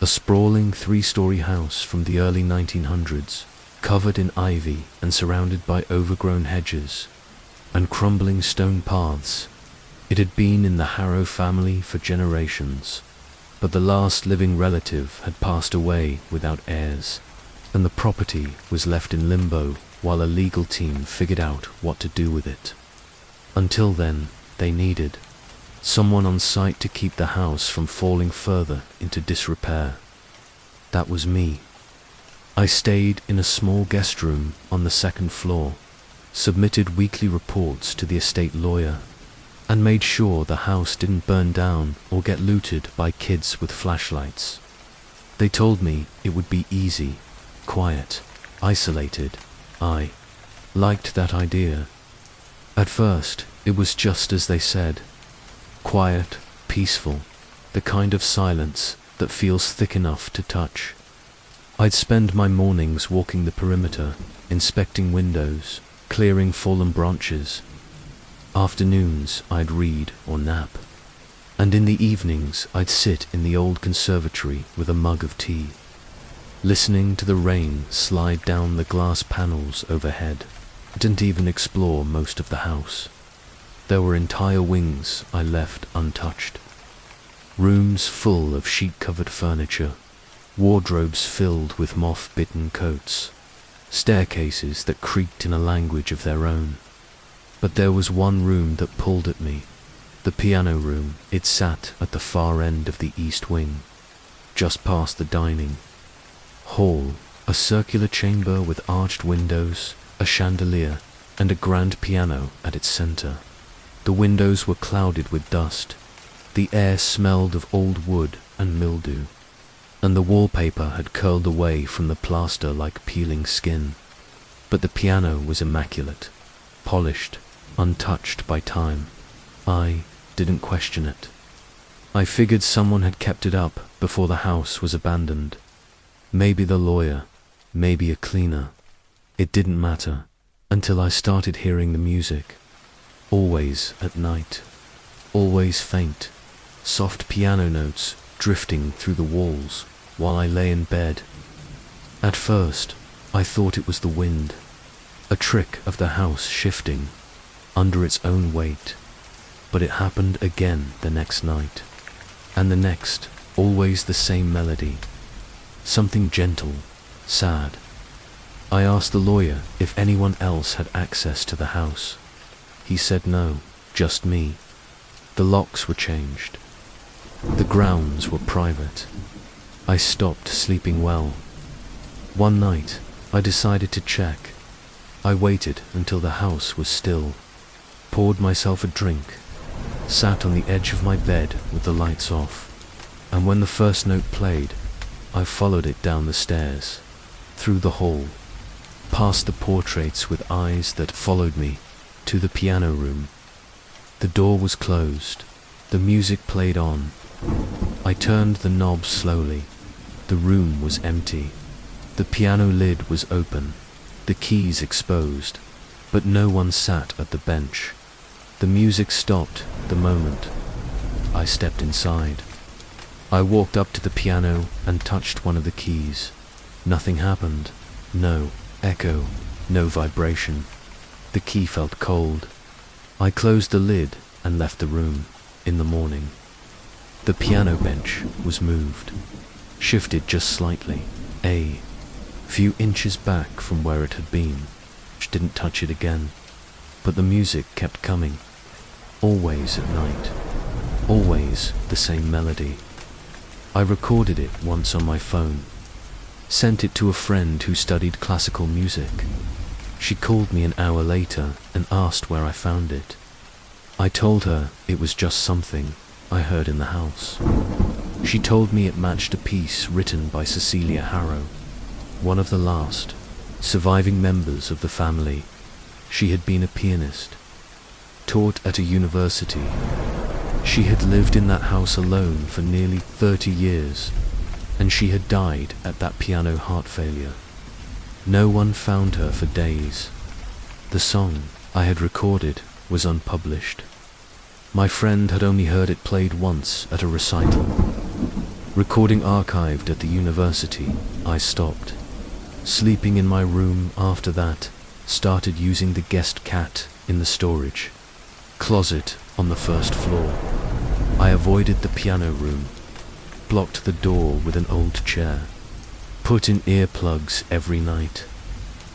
Speaker 1: A sprawling 3-story house from the early 1900s, covered in ivy and surrounded by overgrown hedges and crumbling stone paths. It had been in the Harrow family for generations, but the last living relative had passed away without heirs, and the property was left in limbo while a legal team figured out what to do with it. Until then, they needed someone on site to keep the house from falling further into disrepair. That was me. I stayed in a small guest room on the second floor, submitted weekly reports to the estate lawyer, and made sure the house didn't burn down or get looted by kids with flashlights. They told me it would be easy, quiet, isolated. I liked that idea. At first, it was just as they said. Quiet, peaceful, the kind of silence that feels thick enough to touch. I'd spend my mornings walking the perimeter, inspecting windows, clearing fallen branches. Afternoons, I'd read or nap. And in the evenings, I'd sit in the old conservatory with a mug of tea, listening to the rain slide down the glass panels overhead. I didn't even explore most of the house. There were entire wings I left untouched. Rooms full of sheet-covered furniture, wardrobes filled with moth-bitten coats, staircases that creaked in a language of their own. But there was one room that pulled at me, the piano room. It sat at the far end of the east wing, just past the dining hall, a circular chamber with arched windows, a chandelier, and a grand piano at its center. The windows were clouded with dust. The air smelled of old wood and mildew, and the wallpaper had curled away from the plaster like peeling skin. But the piano was immaculate, polished, untouched by time. I didn't question it. I figured someone had kept it up before the house was abandoned. Maybe the lawyer, maybe a cleaner. It didn't matter until I started hearing the music. Always at night, always faint, soft piano notes drifting through the walls while I lay in bed. At first, I thought it was the wind, a trick of the house shifting under its own weight. But it happened again the next night, and the next, always the same melody, something gentle, sad. I asked the lawyer if anyone else had access to the house. He said no, just me. The locks were changed. The grounds were private. I stopped sleeping well. One night, I decided to check. I waited until the house was still, poured myself a drink, sat on the edge of my bed with the lights off, and when the first note played, I followed it down the stairs, through the hall, past the portraits with eyes that followed me, to the piano room. The door was closed. The music played on. I turned the knob slowly. The room was empty. The piano lid was open, the keys exposed, but no one sat at the bench. The music stopped the moment I stepped inside. I walked up to the piano and touched one of the keys. Nothing happened. No echo, no vibration. The key felt cold. I closed the lid and left the room. In the morning, the piano bench was moved, shifted just slightly, a few inches back from where it had been. I didn't touch it again, but the music kept coming. Always at night, always the same melody. I recorded it once on my phone, sent it to a friend who studied classical music. She called me an hour later and asked where I found it. I told her it was just something I heard in the house. She told me it matched a piece written by Cecilia Harrow, one of the last surviving members of the family. She had been a pianist, taught at a university. She had lived in that house alone for nearly 30 years, and she had died at that piano heart failure. No one found her for days. The song I had recorded was unpublished. My friend had only heard it played once at a recital. Recording archived at the university, I stopped. Sleeping in my room after that, started using the guest cat in the storage closet on the first floor. I avoided the piano room, blocked the door with an old chair, put in earplugs every night.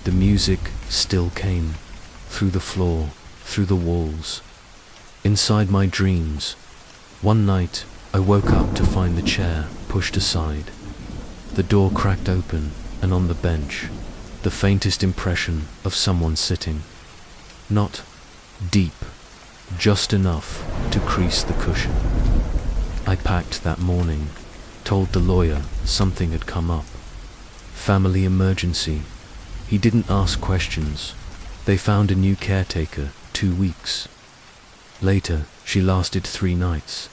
Speaker 1: The music still came, through the floor, through the walls, inside my dreams. One night, I woke up to find the chair pushed aside. The door cracked open, and on the bench, the faintest impression of someone sitting. Not deep, just enough to crease the cushion. I packed that morning, told the lawyer something had come up. Family emergency. He didn't ask questions. They found a new caretaker 2 weeks. Later, she lasted 3 nights.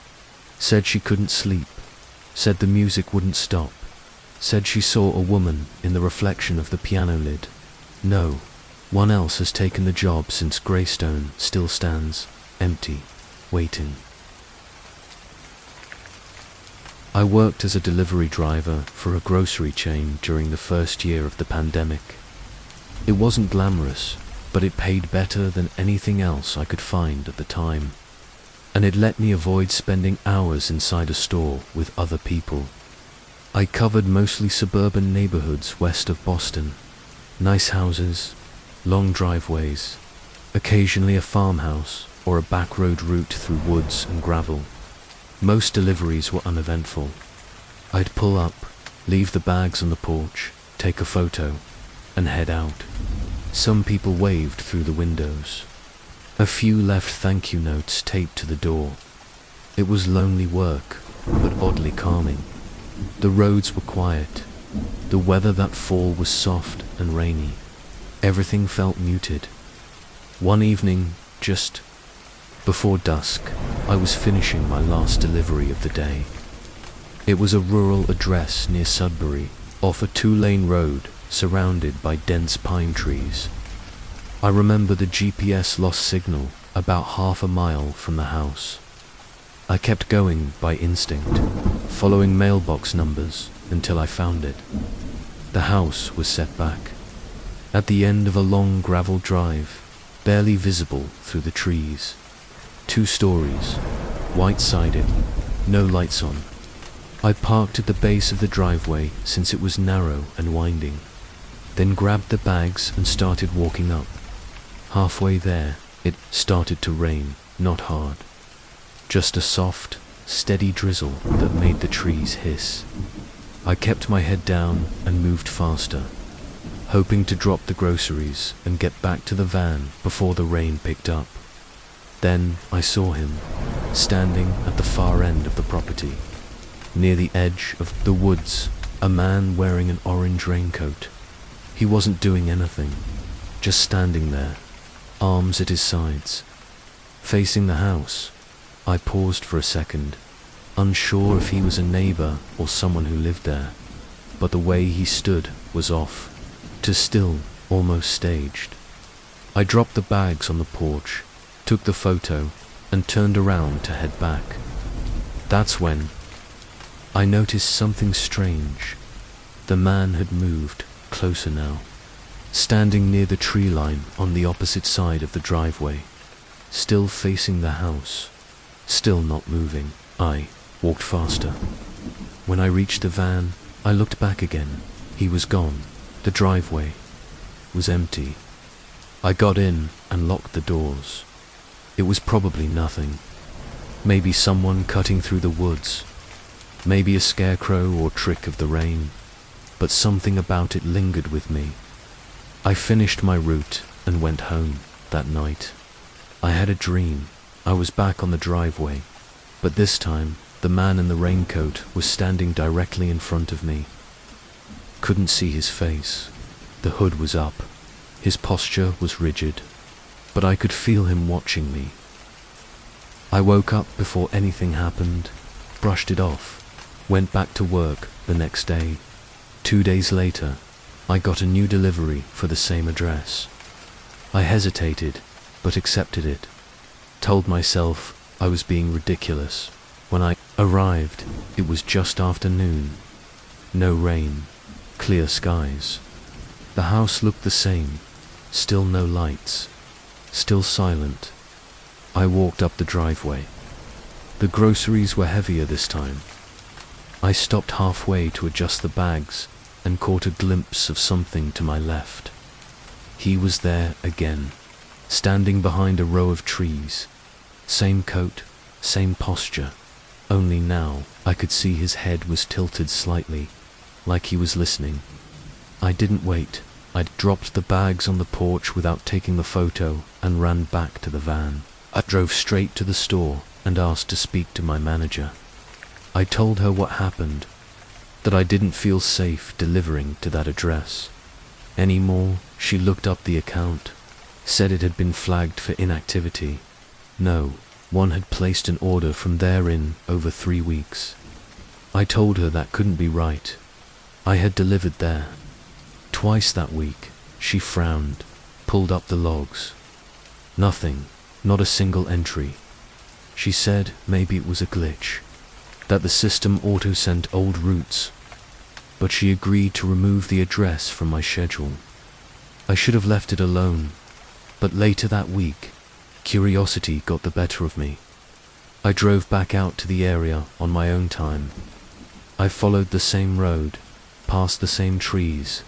Speaker 1: Said she couldn't sleep. Said the music wouldn't stop. Said she saw a woman in the reflection of the piano lid. No one else has taken the job since Greystone still stands empty, waiting. I worked as a delivery driver for a grocery chain during the first year of the pandemic. It wasn't glamorous, but it paid better than anything else I could find at the time. And it let me avoid spending hours inside a store with other people. I covered mostly suburban neighborhoods west of Boston. Nice houses, long driveways, occasionally a farmhouse or a back road route through woods and gravel. Most deliveries were uneventful. I'd pull up, leave the bags on the porch, take a photo, and head out. Some people waved through the windows. A few left thank you notes taped to the door. It was lonely work, but oddly calming. The roads were quiet. The weather that fall was soft and rainy. Everything felt muted. One evening, just before dusk, I was finishing my last delivery of the day. It was a rural address near Sudbury, off a 2-lane road surrounded by dense pine trees. I remember the GPS lost signal about half a mile from the house. I kept going by instinct, following mailbox numbers until I found it. The house was set back, at the end of a long gravel drive, barely visible through the trees. 2 stories, white-sided, no lights on. I parked at the base of the driveway since it was narrow and winding, then grabbed the bags and started walking up. Halfway there, it started to rain, not hard. Just a soft, steady drizzle that made the trees hiss. I kept my head down and moved faster, hoping to drop the groceries and get back to the van before the rain picked up. Then I saw him, standing at the far end of the property, near the edge of the woods, a man wearing an orange raincoat. He wasn't doing anything, just standing there, arms at his sides, facing the house. I paused for a second, unsure if he was a neighbor or someone who lived there, but the way he stood was off, too still, almost staged. I dropped the bags on the porch, took the photo, and turned around to head back. That's when I noticed something strange. The man had moved closer now, standing near the tree line on the opposite side of the driveway, still facing the house, still not moving. I walked faster. When I reached the van, I looked back again. He was gone. The driveway was empty. I got in and locked the doors. It was probably nothing. Maybe someone cutting through the woods. Maybe a scarecrow or trick of the rain. But something about it lingered with me. I finished my route and went home that night. I had a dream. I was back on the driveway, but this time the man in the raincoat was standing directly in front of me. Couldn't see his face. The hood was up. His posture was rigid, but I could feel him watching me. I woke up before anything happened, brushed it off, went back to work the next day. 2 days later, I got a new delivery for the same address. I hesitated, but accepted it. Told myself I was being ridiculous. When I arrived, it was just after noon. No rain, clear skies. The house looked the same, still no lights, still silent. I walked up the driveway. The groceries were heavier this time. I stopped halfway to adjust the bags and caught a glimpse of something to my left. He was there again, standing behind a row of trees, Same coat, same posture. Only now I could see his head was tilted slightly, like he was listening. I didn't wait. I dropped the bags on the porch without taking the photo and ran back to the van. I drove straight to the store and asked to speak to my manager. I told her what happened, that I didn't feel safe delivering to that address anymore. She looked up the account, said it had been flagged for inactivity. No one had placed an order from there in over 3 weeks. I told her that couldn't be right. I had delivered there twice that week. She frowned, pulled up the logs. Nothing, not a single entry. She said maybe it was a glitch, that the system auto-sent old routes, but she agreed to remove the address from my schedule. I should have left it alone, but later that week, curiosity got the better of me. I drove back out to the area on my own time. I followed the same road, past the same trees,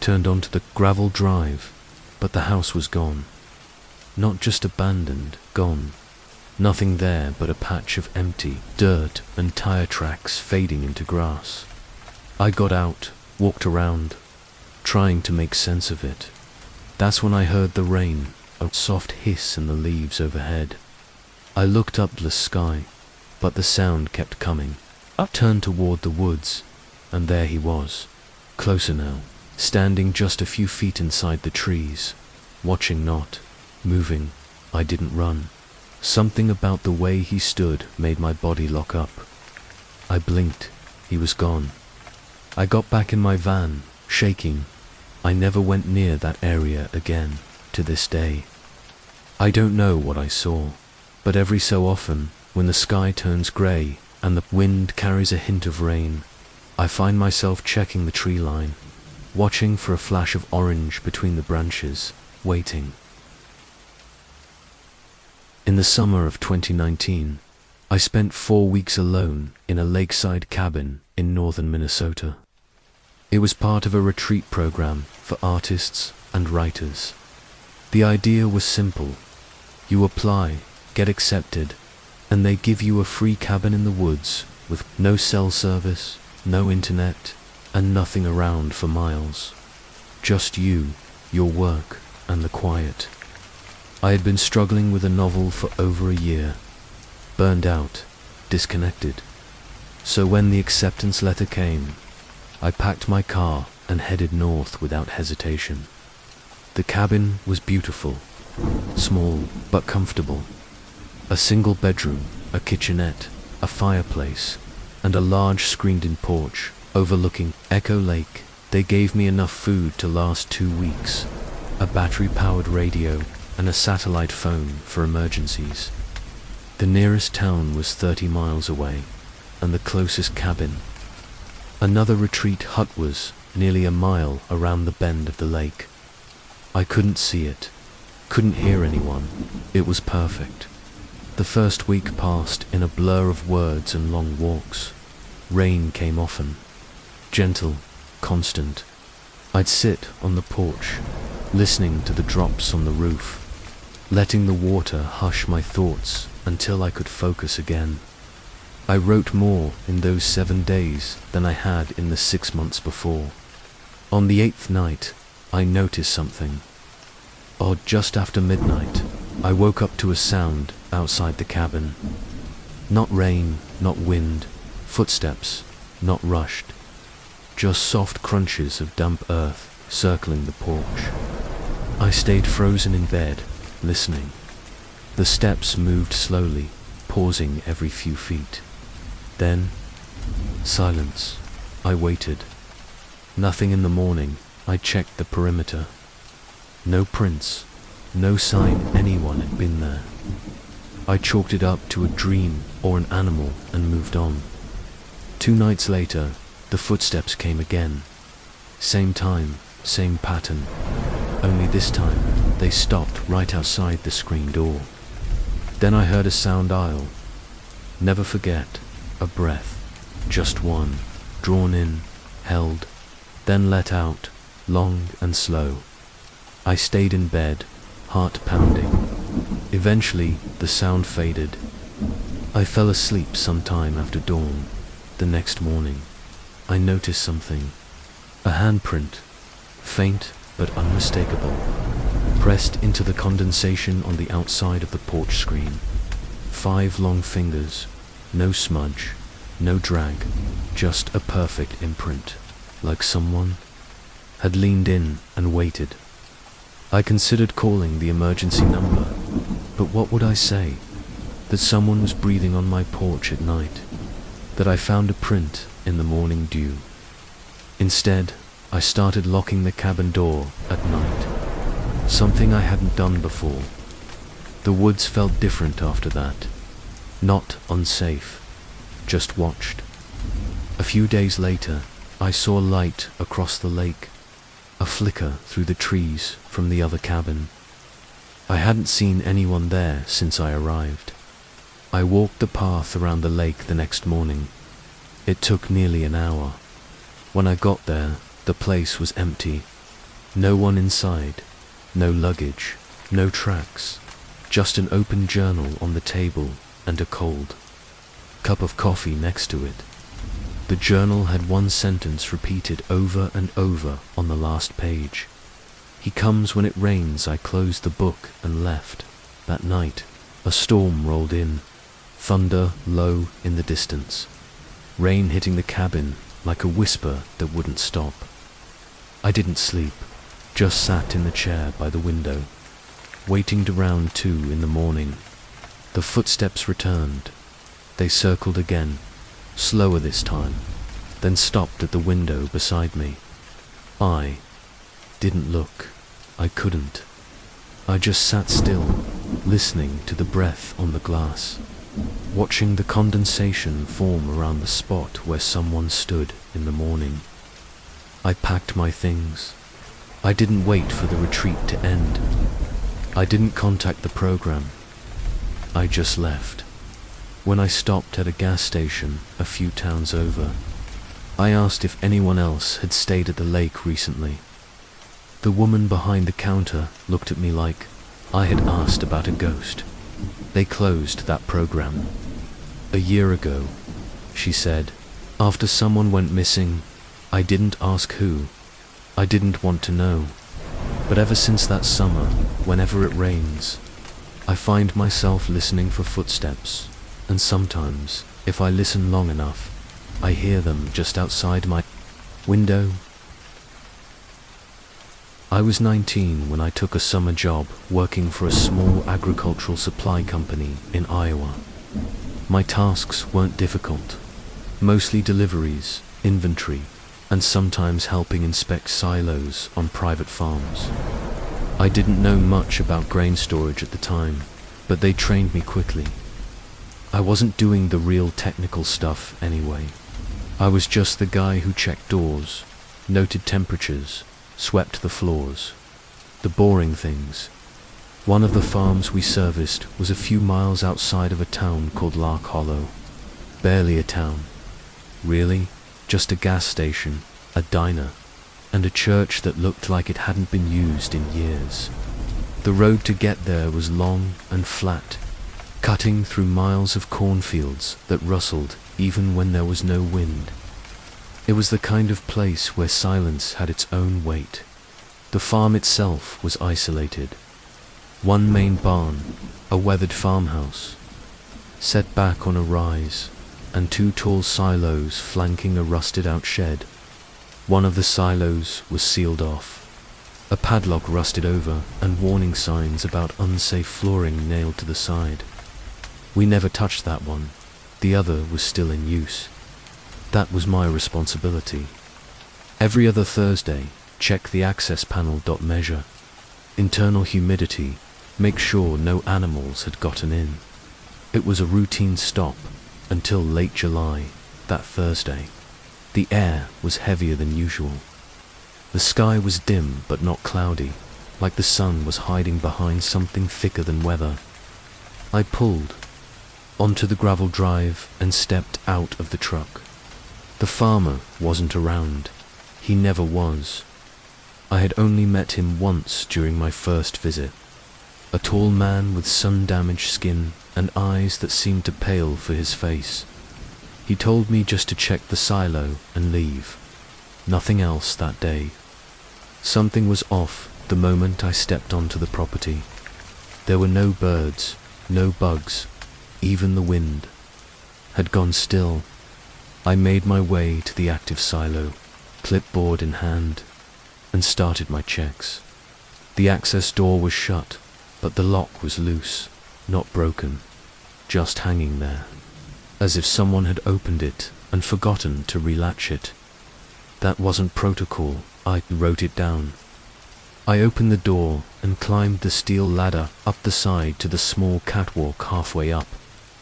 Speaker 1: turned onto the gravel drive, but the house was gone. Not just abandoned, gone. Nothing there but a patch of empty dirt and tire tracks fading into grass. I got out, walked around, trying to make sense of it. That's when I heard the rain, a soft hiss in the leaves overhead. I looked up the sky, but the sound kept coming. I turned toward the woods, and there he was, closer now, standing just a few feet inside the trees, watching, not moving. I didn't run. Something about the way he stood made my body lock up. I blinked. He was gone. I got back in my van, shaking. I never went near that area again, to this day. I don't know what I saw, but every so often, when the sky turns grey and the wind carries a hint of rain, I find myself checking the tree line, watching for a flash of orange between the branches, waiting. In the summer of 2019, I spent 4 weeks alone in a lakeside cabin in northern Minnesota. It was part of a retreat program for artists and writers. The idea was simple. You apply, get accepted, and they give you a free cabin in the woods with no cell service, no internet, and nothing around for miles. Just you, your work, and the quiet. I had been struggling with a novel for over a year, burned out, disconnected. So when the acceptance letter came, I packed my car and headed north without hesitation. The cabin was beautiful, small but comfortable. A single bedroom, a kitchenette, a fireplace, and a large screened-in porch overlooking Echo Lake. They gave me enough food to last 2 weeks, a battery-powered radio, and a satellite phone for emergencies. The nearest town was 30 miles away, and the closest cabin. Another retreat hut was nearly a mile around the bend of the lake. I couldn't see it, couldn't hear anyone. It was perfect. The first week passed in a blur of words and long walks. Rain came often, gentle, constant. I'd sit on the porch, listening to the drops on the roof, letting the water hush my thoughts until I could focus again. I wrote more in those 7 days than I had in the 6 months before. On the 8th night, I noticed something. Odd, just after midnight, I woke up to a sound outside the cabin. Not rain, not wind, footsteps, not rushed. Just soft crunches of damp earth circling the porch. I stayed frozen in bed, listening. The steps moved slowly, pausing every few feet. Then, silence. I waited. Nothing in the morning. I checked the perimeter. No prints, no sign anyone had been there. I chalked it up to a dream or an animal and moved on. 2 nights later, the footsteps came again. Same time, same pattern. Only this time, they stopped right outside the screen door. Then I heard a sound aisle. Never forget, a breath. Just one, drawn in, held, then let out, long and slow. I stayed in bed, heart pounding, Eventually, the sound faded. I fell asleep sometime after dawn. The next morning, I noticed something. A handprint, faint but unmistakable, pressed into the condensation on the outside of the porch screen. 5 long fingers, no smudge, no drag, just a perfect imprint, like someone had leaned in and waited. I considered calling the emergency number, but what would I say? That someone was breathing on my porch at night, that I found a print in the morning dew. Instead, I started locking the cabin door at night, something I hadn't done before. The woods felt different after that. Not unsafe, just watched. A few days later, I saw light across the lake, a flicker through the trees from the other cabin. I hadn't seen anyone there since I arrived. I walked the path around the lake the next morning. It took nearly an hour. When I got there, the place was empty. No one inside, no luggage, no tracks, just an open journal on the table and a cold cup of coffee next to it. The journal had one sentence repeated over and over on the last page. He comes when it rains. I closed the book and left. That night, a storm rolled in, thunder low in the distance, rain hitting the cabin like a whisper that wouldn't stop. I didn't sleep, just sat in the chair by the window, waiting to round 2 in the morning. The footsteps returned. They circled again, slower this time, then stopped at the window beside me. I didn't look. I couldn't. I just sat still, listening to the breath on the glass, watching the condensation form around the spot where someone stood in the morning. I packed my things. I didn't wait for the retreat to end. I didn't contact the program. I just left. When I stopped at a gas station a few towns over, I asked if anyone else had stayed at the lake recently. The woman behind the counter looked at me like I had asked about a ghost. They closed that program. A year ago, she said, after someone went missing. I didn't ask who. I didn't want to know. But ever since that summer, whenever it rains, I find myself listening for footsteps, and sometimes, if I listen long enough, I hear them just outside my window. I was 19 when I took a summer job working for a small agricultural supply company in Iowa. My tasks weren't difficult, mostly deliveries, inventory, and sometimes helping inspect silos on private farms. I didn't know much about grain storage at the time, but they trained me quickly. I wasn't doing the real technical stuff anyway. I was just the guy who checked doors, noted temperatures, swept the floors, the boring things. One of the farms we serviced was a few miles outside of a town called Lark Hollow. Barely a town. Really, just a gas station, a diner, and a church that looked like it hadn't been used in years. The road to get there was long and flat, cutting through miles of cornfields that rustled even when there was no wind. It was the kind of place where silence had its own weight. The farm itself was isolated. One main barn, a weathered farmhouse, set back on a rise, and 2 tall silos flanking a rusted-out shed. One of the silos was sealed off, a padlock rusted over, and warning signs about unsafe flooring nailed to the side. We never touched that one. The other was still in use. That was my responsibility. Every other Thursday, check the access panel. Measure internal humidity, make sure no animals had gotten in. It was a routine stop until late July, that Thursday. The air was heavier than usual. The sky was dim but not cloudy, like the sun was hiding behind something thicker than weather. I pulled onto the gravel drive and stepped out of the truck. The farmer wasn't around. He never was. I had only met him once during my first visit. A tall man with sun-damaged skin and eyes that seemed to pale for his face. He told me just to check the silo and leave. Nothing else that day. Something was off the moment I stepped onto the property. There were no birds, no bugs, even the wind had gone still. I made my way to the active silo, clipboard in hand, and started my checks. The access door was shut, but the lock was loose, not broken, just hanging there, as if someone had opened it and forgotten to relatch it. That wasn't protocol, I wrote it down. I opened the door and climbed the steel ladder up the side to the small catwalk halfway up.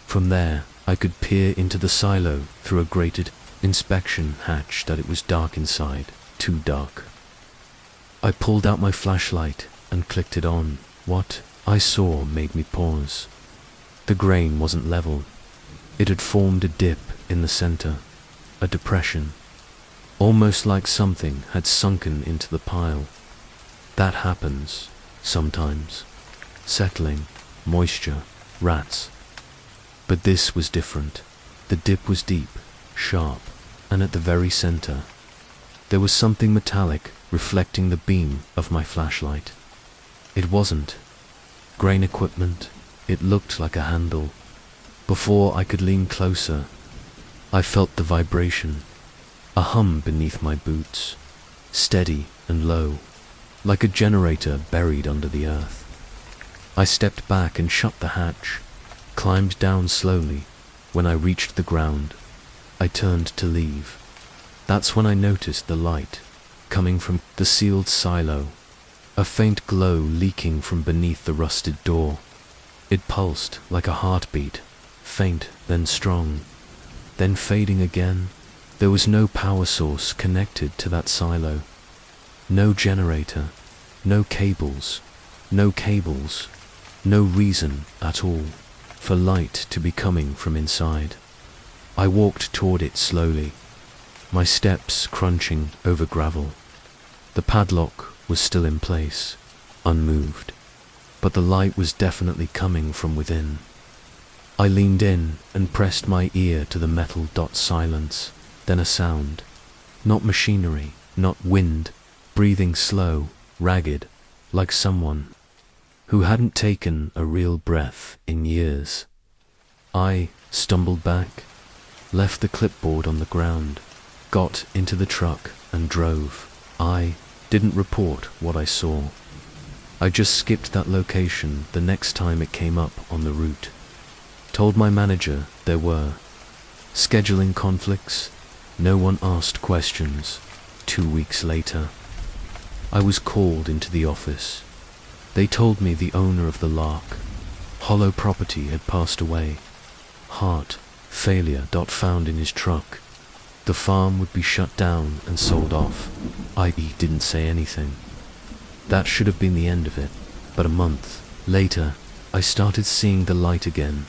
Speaker 1: From there, I could peer into the silo through a grated inspection hatch that it was dark inside, too dark. I pulled out my flashlight and clicked it on. What I saw made me pause. The grain wasn't level. It had formed a dip in the center, a depression, almost like something had sunken into the pile. That happens, sometimes. Settling, moisture, rats. But this was different. The dip was deep, sharp, and at the very center, there was something metallic reflecting the beam of my flashlight. It wasn't grain equipment. It looked like a handle. Before I could lean closer, I felt the vibration, a hum beneath my boots, steady and low, like a generator buried under the earth. I stepped back and shut the hatch, climbed down slowly. When I reached the ground, I turned to leave. That's when I noticed the light coming from the sealed silo, a faint glow leaking from beneath the rusted door. It pulsed like a heartbeat, faint, then strong, then fading again. There was no power source connected to that silo. No generator, no cables, no reason at all for light to be coming from inside. I walked toward it slowly, my steps crunching over gravel. The padlock was still in place, unmoved, but the light was definitely coming from within. I leaned in and pressed my ear to the metal dot silence, then a sound. Not machinery, not wind, breathing slow, ragged, like someone who hadn't taken a real breath in years. I stumbled back, left the clipboard on the ground, got into the truck and drove. I didn't report what I saw. I just skipped that location the next time it came up on the route. Told my manager there were scheduling conflicts. No one asked questions. 2 weeks later, I was called into the office. They told me the owner of the Lark Hollow property had passed away. Heart failure. Found in his truck. The farm would be shut down and sold off. I didn't say anything. That should have been the end of it. But a month later, I started seeing the light again.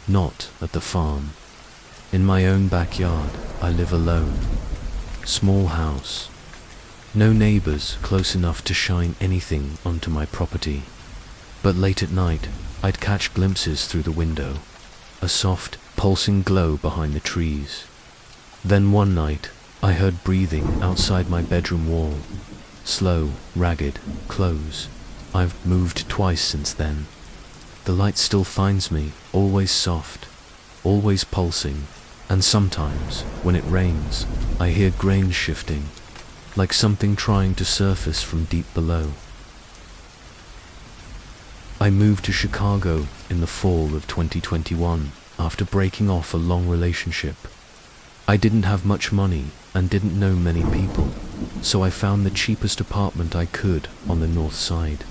Speaker 1: Not at the farm. In my own backyard. I live alone. Small house. No neighbors close enough to shine anything onto my property. But late at night, I'd catch glimpses through the window. A soft, pulsing glow behind the trees. Then one night, I heard breathing outside my bedroom wall. Slow, ragged, close. I've moved twice since then. The light still finds me, always soft, always pulsing, and sometimes, when it rains, I hear grain shifting, like something trying to surface from deep below. I moved to Chicago in the fall of 2021 after breaking off a long relationship. I didn't have much money and didn't know many people, so I found the cheapest apartment I could on the north side.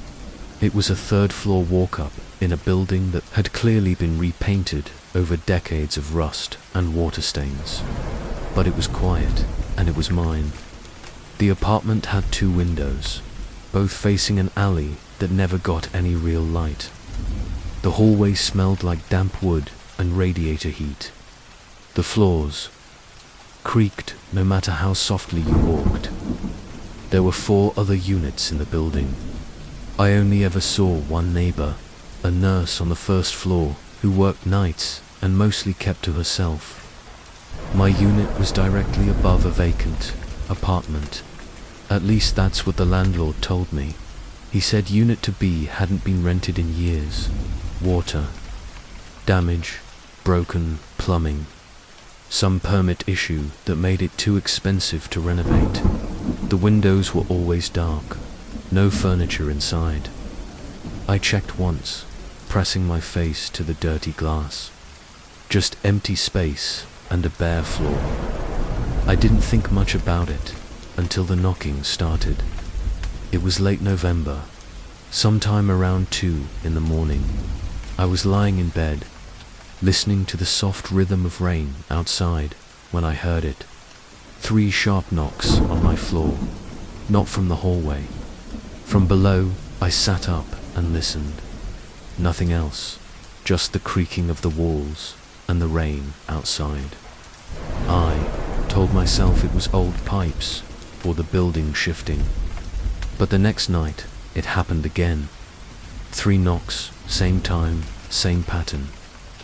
Speaker 1: It was a third-floor walk-up in a building that had clearly been repainted over decades of rust and water stains. But it was quiet, and it was mine. The apartment had 2 windows, both facing an alley that never got any real light. The hallway smelled like damp wood and radiator heat. The floors creaked no matter how softly you walked. There were 4 other units in the building. I only ever saw one neighbor, a nurse on the first floor, who worked nights and mostly kept to herself. My unit was directly above a vacant apartment. At least that's what the landlord told me. He said Unit to B hadn't been rented in years. Water damage, broken plumbing, some permit issue that made it too expensive to renovate. The windows were always dark, no furniture inside. I checked once, pressing my face to the dirty glass. Just empty space and a bare floor. I didn't think much about it until the knocking started. It was late November, sometime around 2 in the morning. I was lying in bed, listening to the soft rhythm of rain outside when I heard it. 3 sharp knocks on my floor, not from the hallway. From below, I sat up and listened. Nothing else, just the creaking of the walls and the rain outside. I told myself it was old pipes or the building shifting. But the next night, it happened again. 3 knocks, same time, same pattern,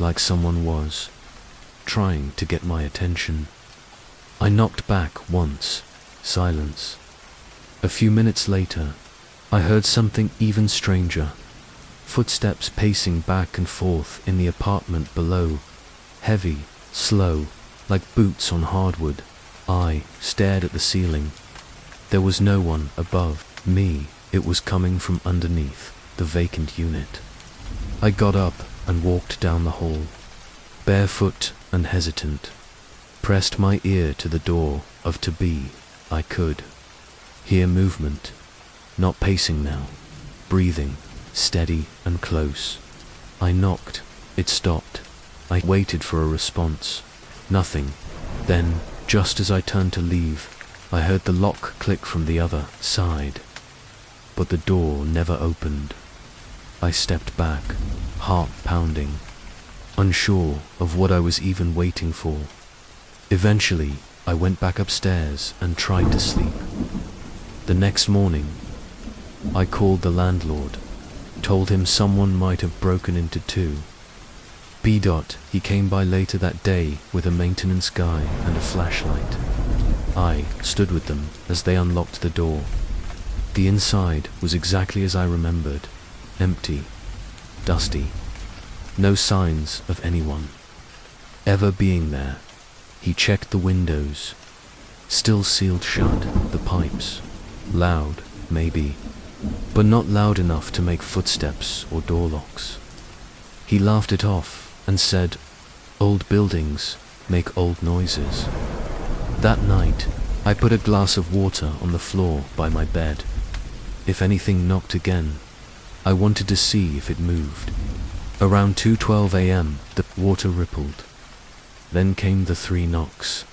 Speaker 1: like someone was trying to get my attention. I knocked back once, silence. A few minutes later, I heard something even stranger. Footsteps pacing back and forth in the apartment below, heavy, slow, like boots on hardwood. I stared at the ceiling. There was no one above me. It was coming from underneath the vacant unit. I got up and walked down the hall, barefoot and hesitant, pressed my ear to the door of to be. I could hear movement, not pacing now, breathing, steady and close. I knocked. It stopped. I waited for a response. Nothing. Then, just as I turned to leave, I heard the lock click from the other side. But the door never opened. I stepped back, heart pounding, unsure of what I was even waiting for. Eventually, I went back upstairs and tried to sleep. The next morning, I called the landlord, told him someone might have broken into 2. He came by later that day with a maintenance guy and a flashlight. I stood with them as they unlocked the door. The inside was exactly as I remembered, empty, dusty, no signs of anyone ever being there. He checked the windows, still sealed shut, the pipes, loud, maybe, but not loud enough to make footsteps or door locks. He laughed it off and said, "Old buildings make old noises." That night, I put a glass of water on the floor by my bed. If anything knocked again, I wanted to see if it moved. Around 2:12 a.m., the water rippled. Then came the 3 knocks.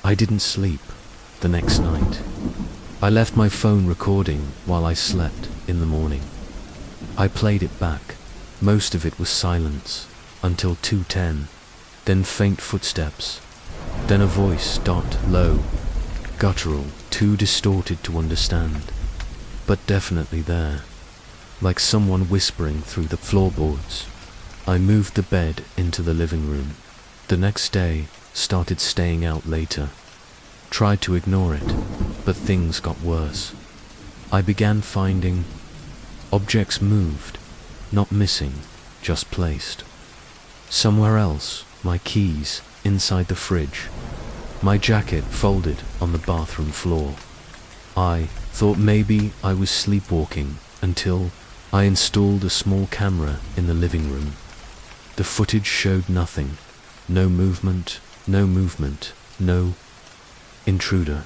Speaker 1: I didn't sleep the next night. I left my phone recording while I slept in the morning. I played it back. Most of it was silence until 2:10, then faint footsteps, then a voice, low, guttural, too distorted to understand, but definitely there, like someone whispering through the floorboards. I moved the bed into the living room. The next day, started staying out later. Tried to ignore it, but things got worse. I began finding objects moved, not missing, just placed. Somewhere else, my keys inside the fridge, my jacket folded on the bathroom floor. I thought maybe I was sleepwalking until I installed a small camera in the living room. The footage showed nothing, no movement, no intruder.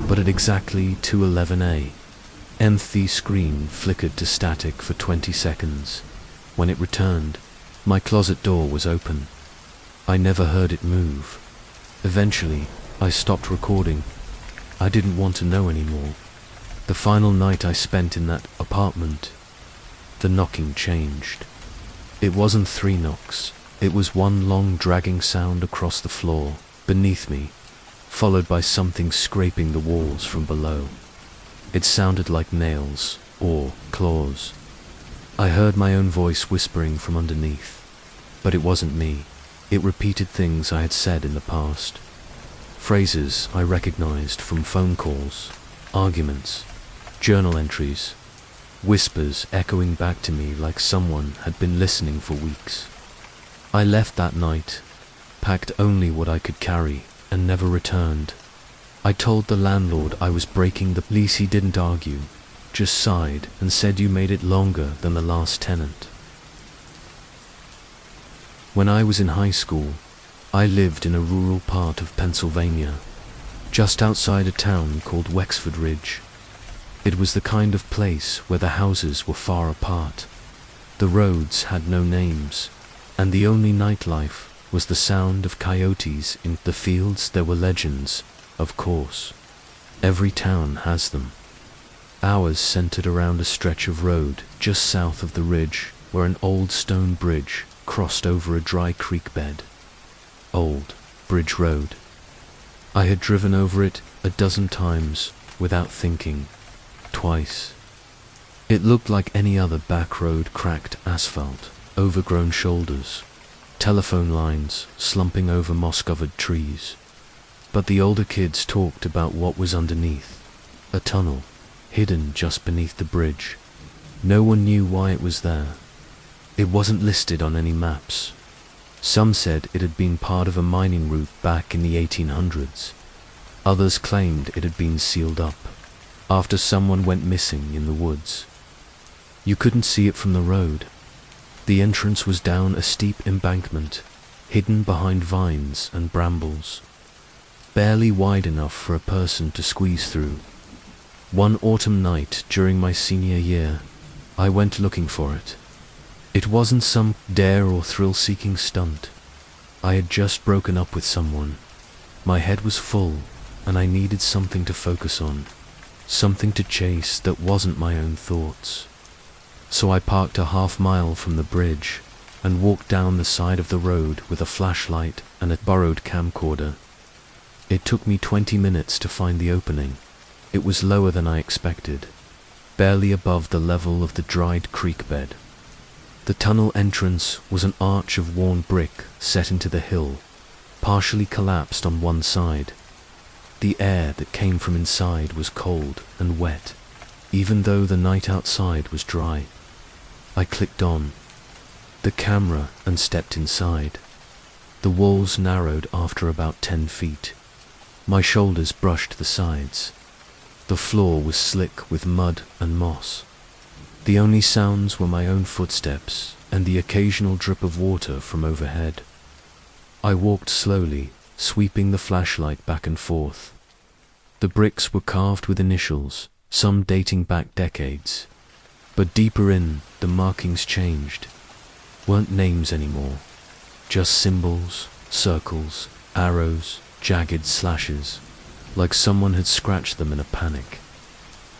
Speaker 1: But at exactly 2:11 a.m., the screen flickered to static for 20 seconds. When it returned, my closet door was open. I never heard it move. Eventually, I stopped recording. I didn't want to know anymore. The final night I spent in that apartment, the knocking changed. It wasn't 3 knocks. It was one long dragging sound across the floor, beneath me, followed by something scraping the walls from below. It sounded like nails, or claws. I heard my own voice whispering from underneath, but it wasn't me. It repeated things I had said in the past. Phrases I recognized from phone calls, arguments, journal entries, whispers echoing back to me like someone had been listening for weeks. I left that night, packed only what I could carry, and never returned. I told the landlord I was breaking the lease. He didn't argue, just sighed and said, "You made it longer than the last tenant." When I was in high school, I lived in a rural part of Pennsylvania, just outside a town called Wexford Ridge. It was the kind of place where the houses were far apart. The roads had no names, and the only nightlife was the sound of coyotes in the fields. There were legends, of course. Every town has them. Ours centered around a stretch of road just south of the ridge where an old stone bridge crossed over a dry creek bed. Old Bridge Road. I had driven over it a dozen times without thinking. Twice. It looked like any other back road, cracked asphalt, overgrown shoulders, telephone lines slumping over moss-covered trees. But the older kids talked about what was underneath. A tunnel, hidden just beneath the bridge. No one knew why it was there. It wasn't listed on any maps. Some said it had been part of a mining route back in the 1800s. Others claimed it had been sealed up after someone went missing in the woods. You couldn't see it from the road. The entrance was down a steep embankment, hidden behind vines and brambles, barely wide enough for a person to squeeze through. One autumn night during my senior year, I went looking for it. It wasn't some dare or thrill-seeking stunt. I had just broken up with someone. My head was full, and I needed something to focus on, something to chase that wasn't my own thoughts. So I parked a half-mile from the bridge and walked down the side of the road with a flashlight and a borrowed camcorder. It took me 20 minutes to find the opening. It was lower than I expected, barely above the level of the dried creek bed. The tunnel entrance was an arch of worn brick set into the hill, partially collapsed on one side. The air that came from inside was cold and wet, even though the night outside was dry. I clicked on the camera and stepped inside. The walls narrowed after about 10 feet. My shoulders brushed the sides. The floor was slick with mud and moss. The only sounds were my own footsteps and the occasional drip of water from overhead. I walked slowly, sweeping the flashlight back and forth. The bricks were carved with initials, some dating back decades. But deeper in, the markings changed. Weren't names anymore. Just symbols, circles, arrows, jagged slashes, like someone had scratched them in a panic.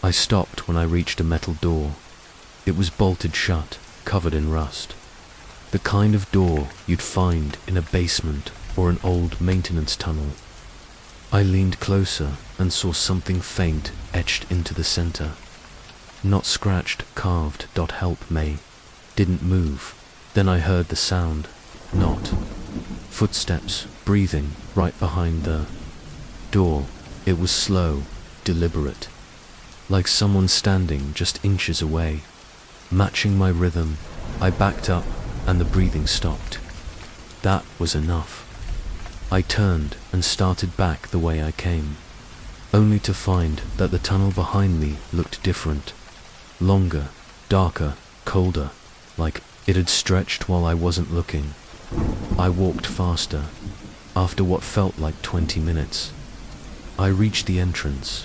Speaker 1: I stopped when I reached a metal door. It was bolted shut, covered in rust. The kind of door you'd find in a basement or an old maintenance tunnel. I leaned closer and saw something faint etched into the center. Not scratched, carved, "Help May." Didn't move. Then I heard the sound. Not. Footsteps, breathing, right behind the door. It was slow, deliberate, like someone standing just inches away. Matching my rhythm, I backed up and the breathing stopped. That was enough. I turned and started back the way I came, only to find that the tunnel behind me looked different. Longer, darker, colder, like it had stretched while I wasn't looking. I walked faster. After what felt like 20 minutes, I reached the entrance,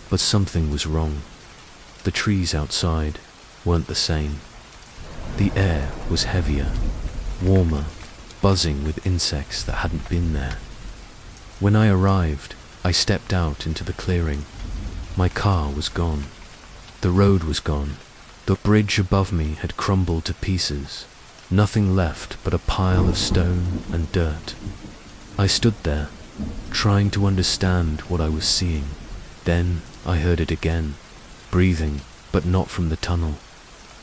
Speaker 1: but something was wrong. The trees outside weren't the same. The air was heavier, warmer, buzzing with insects that hadn't been there. When I arrived, I stepped out into the clearing. My car was gone. The road was gone. The bridge above me had crumbled to pieces. Nothing left but a pile of stone and dirt. I stood there, trying to understand what I was seeing. Then I heard it again, breathing, but not from the tunnel.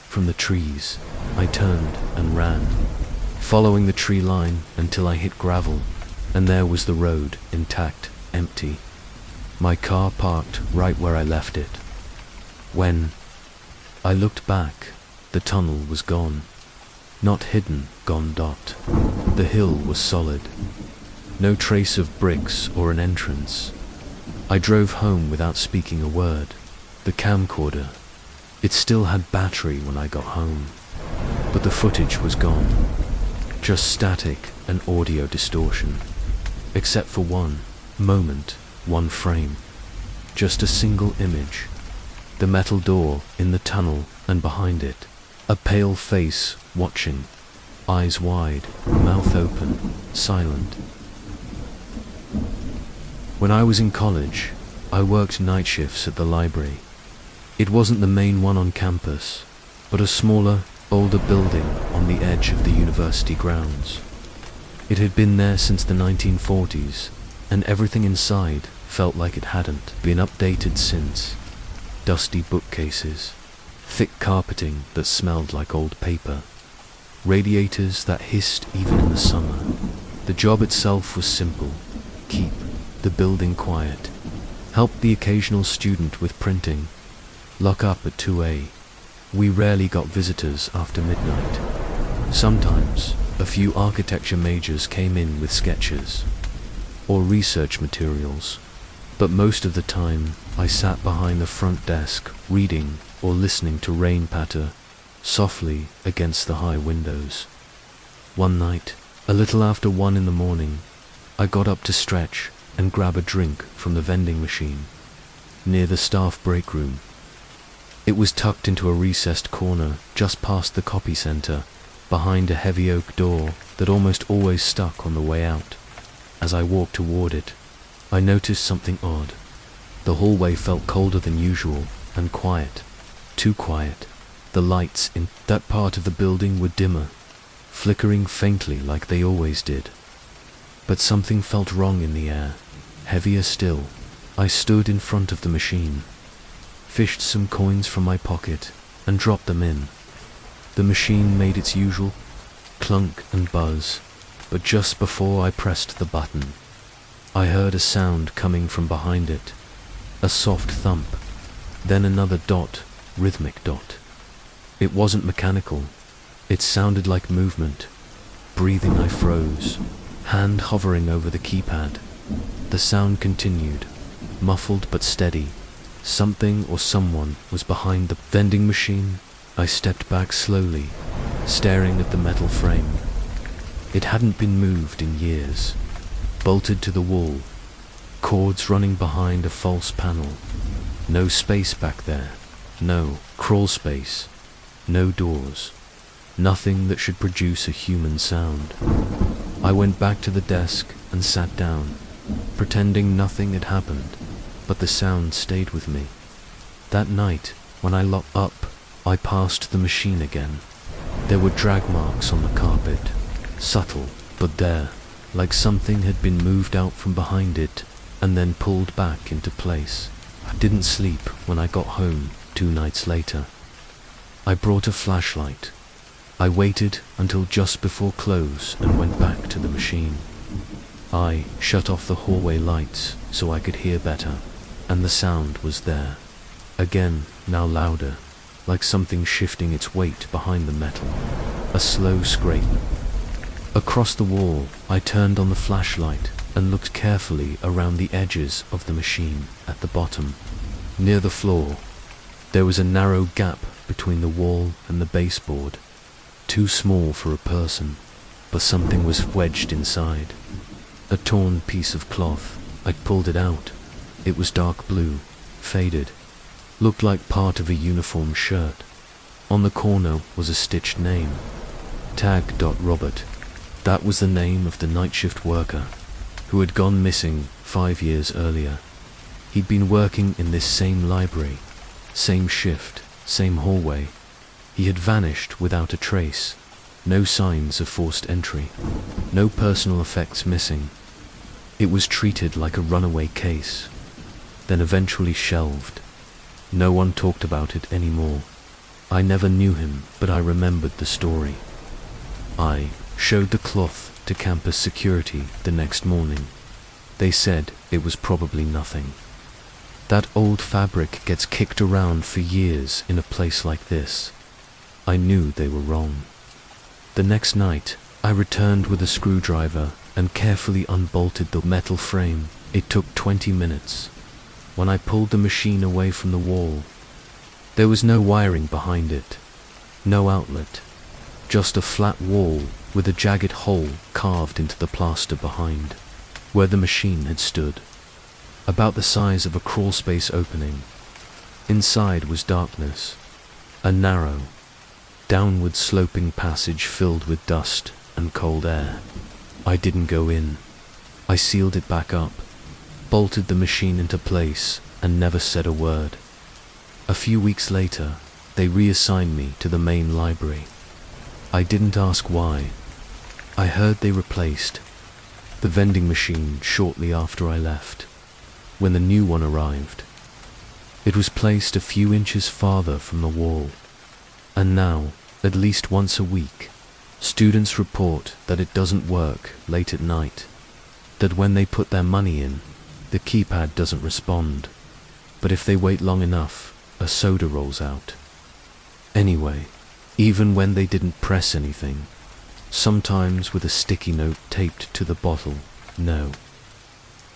Speaker 1: From the trees. I turned and ran, following the tree line until I hit gravel, and there was the road, intact, empty. My car parked right where I left it. When I looked back, the tunnel was gone. Not hidden, gone. The hill was solid. No trace of bricks or an entrance. I drove home without speaking a word. The camcorder, it still had battery when I got home, but the footage was gone. Just static and audio distortion, except for one moment, one frame. Just a single image. The metal door in the tunnel, and behind it, a pale face watching, eyes wide, mouth open, silent. When I was in college, I worked night shifts at the library. It wasn't the main one on campus, but a smaller, older building on the edge of the university grounds. It had been there since the 1940s, and everything inside felt like it hadn't been updated since. Dusty bookcases, thick carpeting that smelled like old paper, radiators that hissed even in the summer. The job itself was simple: keep the building quiet, help the occasional student with printing, lock up at 2 a.m. We rarely got visitors after midnight. Sometimes a few architecture majors came in with sketches or research materials, but most of the time I sat behind the front desk reading or listening to rain patter softly against the high windows. One night, a little after 1 a.m, I got up to stretch and grab a drink from the vending machine near the staff break room. It was tucked into a recessed corner just past the copy center, behind a heavy oak door that almost always stuck on the way out. As I walked toward it, I noticed something odd. The hallway felt colder than usual and quiet. Too quiet. The lights in that part of the building were dimmer, flickering faintly like they always did. But something felt wrong in the air, heavier still. I stood in front of the machine, fished some coins from my pocket, and dropped them in. The machine made its usual clunk and buzz, but just before I pressed the button, I heard a sound coming from behind it, a soft thump, then another dot, rhythmic dot. It wasn't mechanical. It sounded like movement. Breathing, I froze, hand hovering over the keypad. The sound continued, muffled but steady. Something or someone was behind the vending machine. I stepped back slowly, staring at the metal frame. It hadn't been moved in years, bolted to the wall, cords running behind a false panel. No space back there, no crawl space, no doors, nothing that should produce a human sound. I went back to the desk and sat down, pretending nothing had happened, but the sound stayed with me. That night, when I locked up, I passed the machine again. There were drag marks on the carpet, subtle, but there, like something had been moved out from behind it and then pulled back into place. I didn't sleep when I got home 2 nights later. I brought a flashlight. I waited until just before close and went back to the machine. I shut off the hallway lights so I could hear better, and the sound was there. Again, now louder, like something shifting its weight behind the metal. A slow scrape. Across the wall, I turned on the flashlight and looked carefully around the edges of the machine at the bottom. Near the floor, there was a narrow gap between the wall and the baseboard, too small for a person, but something was wedged inside. A torn piece of cloth. I'd pulled it out. It was dark blue, faded, looked like part of a uniform shirt. On the corner was a stitched name, Tag. Robert. That was the name of the night shift worker who had gone missing 5 years earlier. He'd been working in this same library, same shift, same hallway. He had vanished without a trace. No signs of forced entry. No personal effects missing. It was treated like a runaway case, then eventually shelved. No one talked about it anymore. I never knew him, but I remembered the story. I showed the cloth to campus security the next morning. They said it was probably nothing. That old fabric gets kicked around for years in a place like this. I knew they were wrong. The next night, I returned with a screwdriver and carefully unbolted the metal frame. It took 20 minutes. When I pulled the machine away from the wall, there was no wiring behind it, no outlet, just a flat wall with a jagged hole carved into the plaster behind, where the machine had stood, about the size of a crawlspace opening. Inside was darkness, a narrow, downward sloping passage filled with dust and cold air. I didn't go in. I sealed it back up, bolted the machine into place, and never said a word. A few weeks later, they reassigned me to the main library. I didn't ask why. I heard they replaced the vending machine shortly after I left, when the new one arrived. It was placed a few inches farther from the wall, and now, at least once a week, students report that it doesn't work late at night, that when they put their money in, the keypad doesn't respond, but if they wait long enough, a soda rolls out. Anyway, even when they didn't press anything, sometimes with a sticky note taped to the bottle, no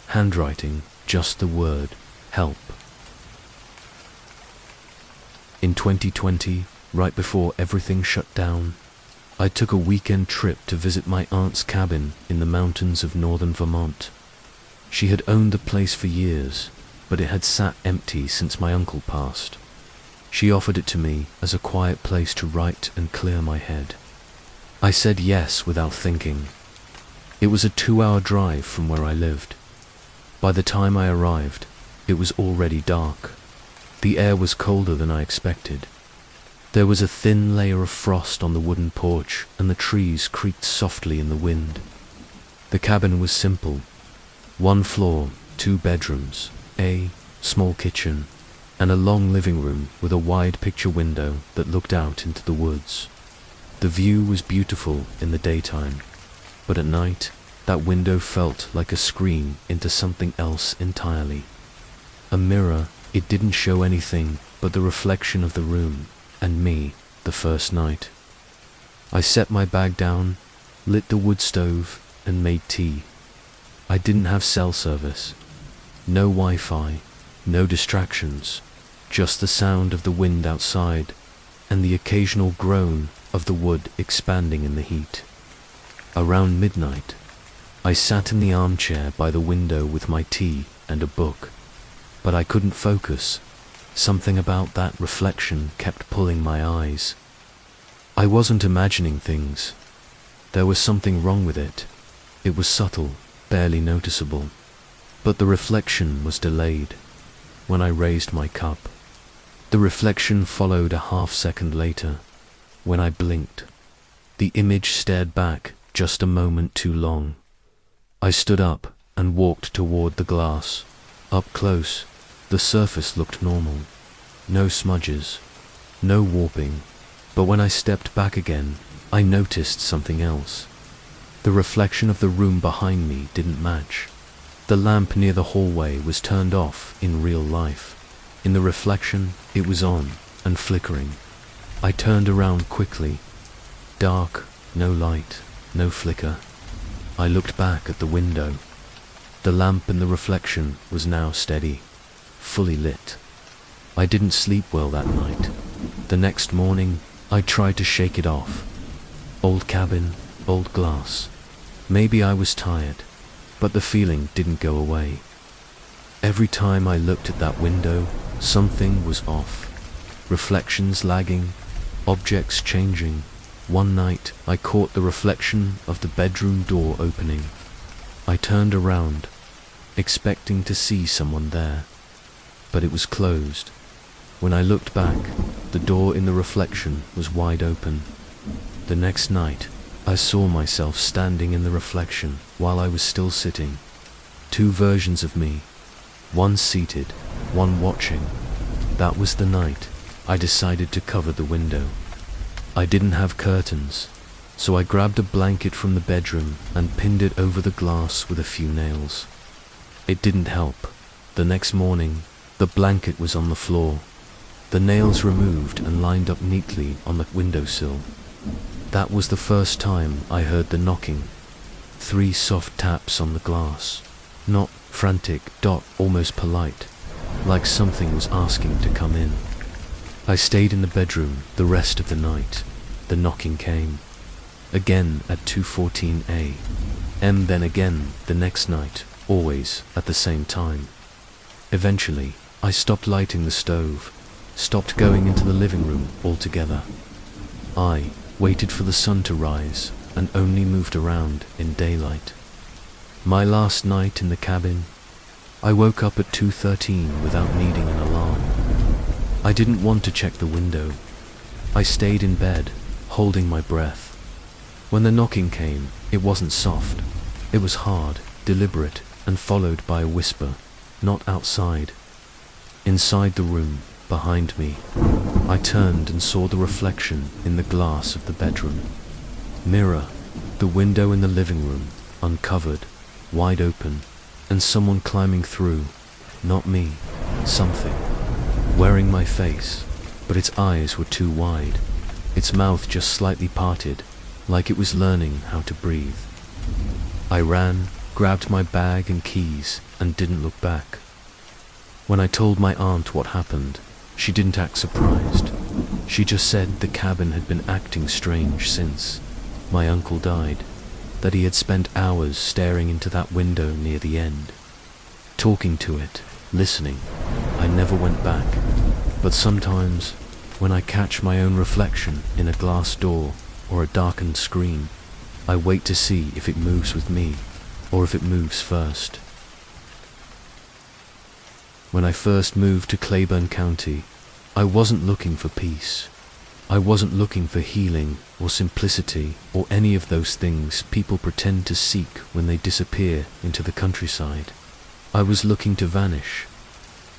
Speaker 1: handwriting, just the word, help. In 2020, right before everything shut down, I took a weekend trip to visit my aunt's cabin in the mountains of northern Vermont. She had owned the place for years, but it had sat empty since my uncle passed. She offered it to me as a quiet place to write and clear my head. I said yes without thinking. It was a 2-hour drive from where I lived. By the time I arrived, it was already dark. The air was colder than I expected. There was a thin layer of frost on the wooden porch, and the trees creaked softly in the wind. The cabin was simple. 1 floor, 2 bedrooms, a small kitchen, and a long living room with a wide picture window that looked out into the woods. The view was beautiful in the daytime, but at night, that window felt like a screen into something else entirely. A mirror, it didn't show anything but the reflection of the room and me the first night. I set my bag down, lit the wood stove, and made tea. I didn't have cell service, no Wi-Fi, no distractions, just the sound of the wind outside and the occasional groan of the wood expanding in the heat. Around midnight, I sat in the armchair by the window with my tea and a book, but I couldn't focus. Something about that reflection kept pulling my eyes. I wasn't imagining things. There was something wrong with it. It was subtle, barely noticeable, but the reflection was delayed. When I raised my cup, the reflection followed a half-second later. When I blinked, the image stared back just a moment too long. I stood up and walked toward the glass. Up close, the surface looked normal. No smudges, no warping, but when I stepped back again, I noticed something else. The reflection of the room behind me didn't match. The lamp near the hallway was turned off in real life. In the reflection, it was on and flickering. I turned around quickly. Dark, no light, no flicker. I looked back at the window. The lamp in the reflection was now steady, fully lit. I didn't sleep well that night. The next morning, I tried to shake it off. Old cabin, old glass. Maybe I was tired, but the feeling didn't go away. Every time I looked at that window, something was off. Reflections lagging, objects changing. One night, I caught the reflection of the bedroom door opening. I turned around, expecting to see someone there, but it was closed. When I looked back, the door in the reflection was wide open. The next night, I saw myself standing in the reflection while I was still sitting. 2 versions of me, one seated, one watching. That was the night I decided to cover the window. I didn't have curtains, so I grabbed a blanket from the bedroom and pinned it over the glass with a few nails. It didn't help. The next morning, the blanket was on the floor, the nails removed and lined up neatly on the windowsill. That was the first time I heard the knocking. 3 soft taps on the glass. Not frantic, almost polite, like something was asking to come in. I stayed in the bedroom the rest of the night. The knocking came. Again at 2:14 a.m. then again the next night, always at the same time. Eventually, I stopped lighting the stove, stopped going into the living room altogether. I waited for the sun to rise and only moved around in daylight. My last night in the cabin, I woke up at 2:13 without needing an alarm. I didn't want to check the window. I stayed in bed, holding my breath. When the knocking came, it wasn't soft. It was hard, deliberate, and followed by a whisper. Not outside. Inside the room, behind me. I turned and saw the reflection in the glass of the bedroom. Mirror, the window in the living room, uncovered, wide open, and someone climbing through. Not me, something. Wearing my face, but its eyes were too wide. Its mouth just slightly parted, like it was learning how to breathe. I ran, grabbed my bag and keys, and didn't look back. When I told my aunt what happened, she didn't act surprised. She just said the cabin had been acting strange since my uncle died, that he had spent hours staring into that window near the end, talking to it, listening. I never went back, but sometimes, when I catch my own reflection in a glass door or a darkened screen, I wait to see if it moves with me, or if it moves first. When I first moved to Claiborne County, I wasn't looking for peace. I wasn't looking for healing or simplicity or any of those things people pretend to seek when they disappear into the countryside. I was looking to vanish.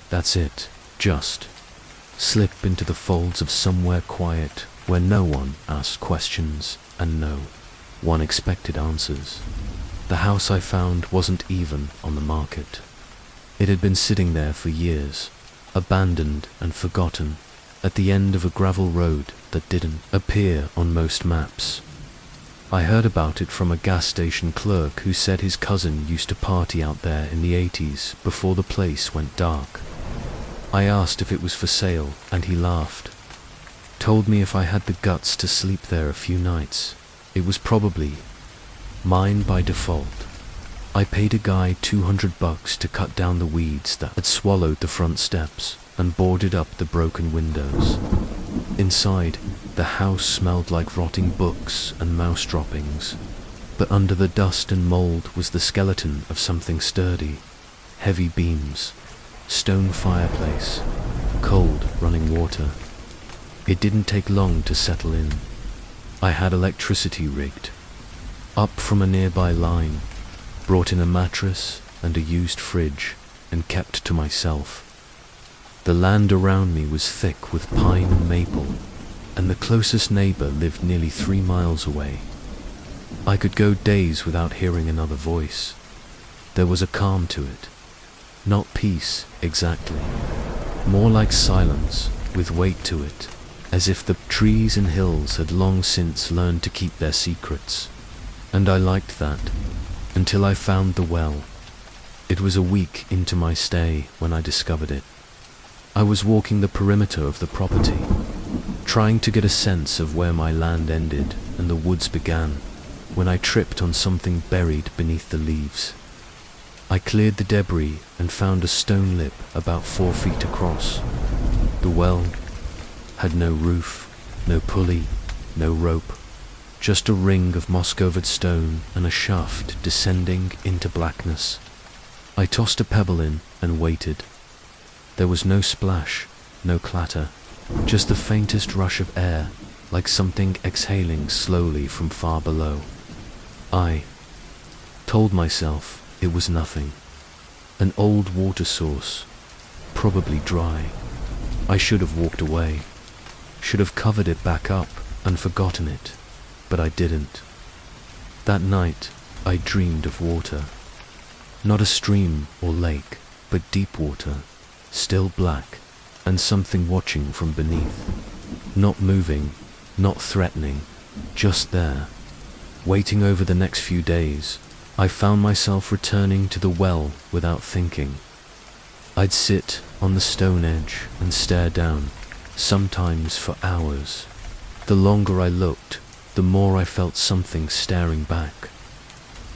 Speaker 1: That's it, just slip into the folds of somewhere quiet where no one asked questions and no one expected answers. The house I found wasn't even on the market. It had been sitting there for years, abandoned and forgotten, at the end of a gravel road that didn't appear on most maps. I heard about it from a gas station clerk who said his cousin used to party out there in the 80s before the place went dark. I asked if it was for sale, and he laughed. Told me if I had the guts to sleep there a few nights, it was probably mine by default. I paid a guy $200 to cut down the weeds that had swallowed the front steps and boarded up the broken windows. Inside, the house smelled like rotting books and mouse droppings, but under the dust and mold was the skeleton of something sturdy. Heavy beams, stone fireplace, cold running water. It didn't take long to settle in. I had electricity rigged. Up from a nearby line, brought in a mattress and a used fridge, and kept to myself. The land around me was thick with pine and maple, and the closest neighbor lived nearly 3 miles away. I could go days without hearing another voice. There was a calm to it. Not peace, exactly. More like silence, with weight to it, as if the trees and hills had long since learned to keep their secrets. And I liked that, until I found the well. It was a week into my stay when I discovered it. I was walking the perimeter of the property, trying to get a sense of where my land ended and the woods began, when I tripped on something buried beneath the leaves. I cleared the debris and found a stone lip about 4 feet across. The well had no roof, no pulley, no rope, just a ring of moss-covered stone and a shaft descending into blackness. I tossed a pebble in and waited. There was no splash, no clatter, just the faintest rush of air, like something exhaling slowly from far below. I told myself it was nothing. An old water source, probably dry. I should have walked away, should have covered it back up and forgotten it, but I didn't. That night, I dreamed of water. Not a stream or lake, but deep water, still black, and something watching from beneath. Not moving, not threatening, just there. Waiting over the next few days, I found myself returning to the well without thinking. I'd sit on the stone edge and stare down, sometimes for hours. The longer I looked, the more I felt something staring back.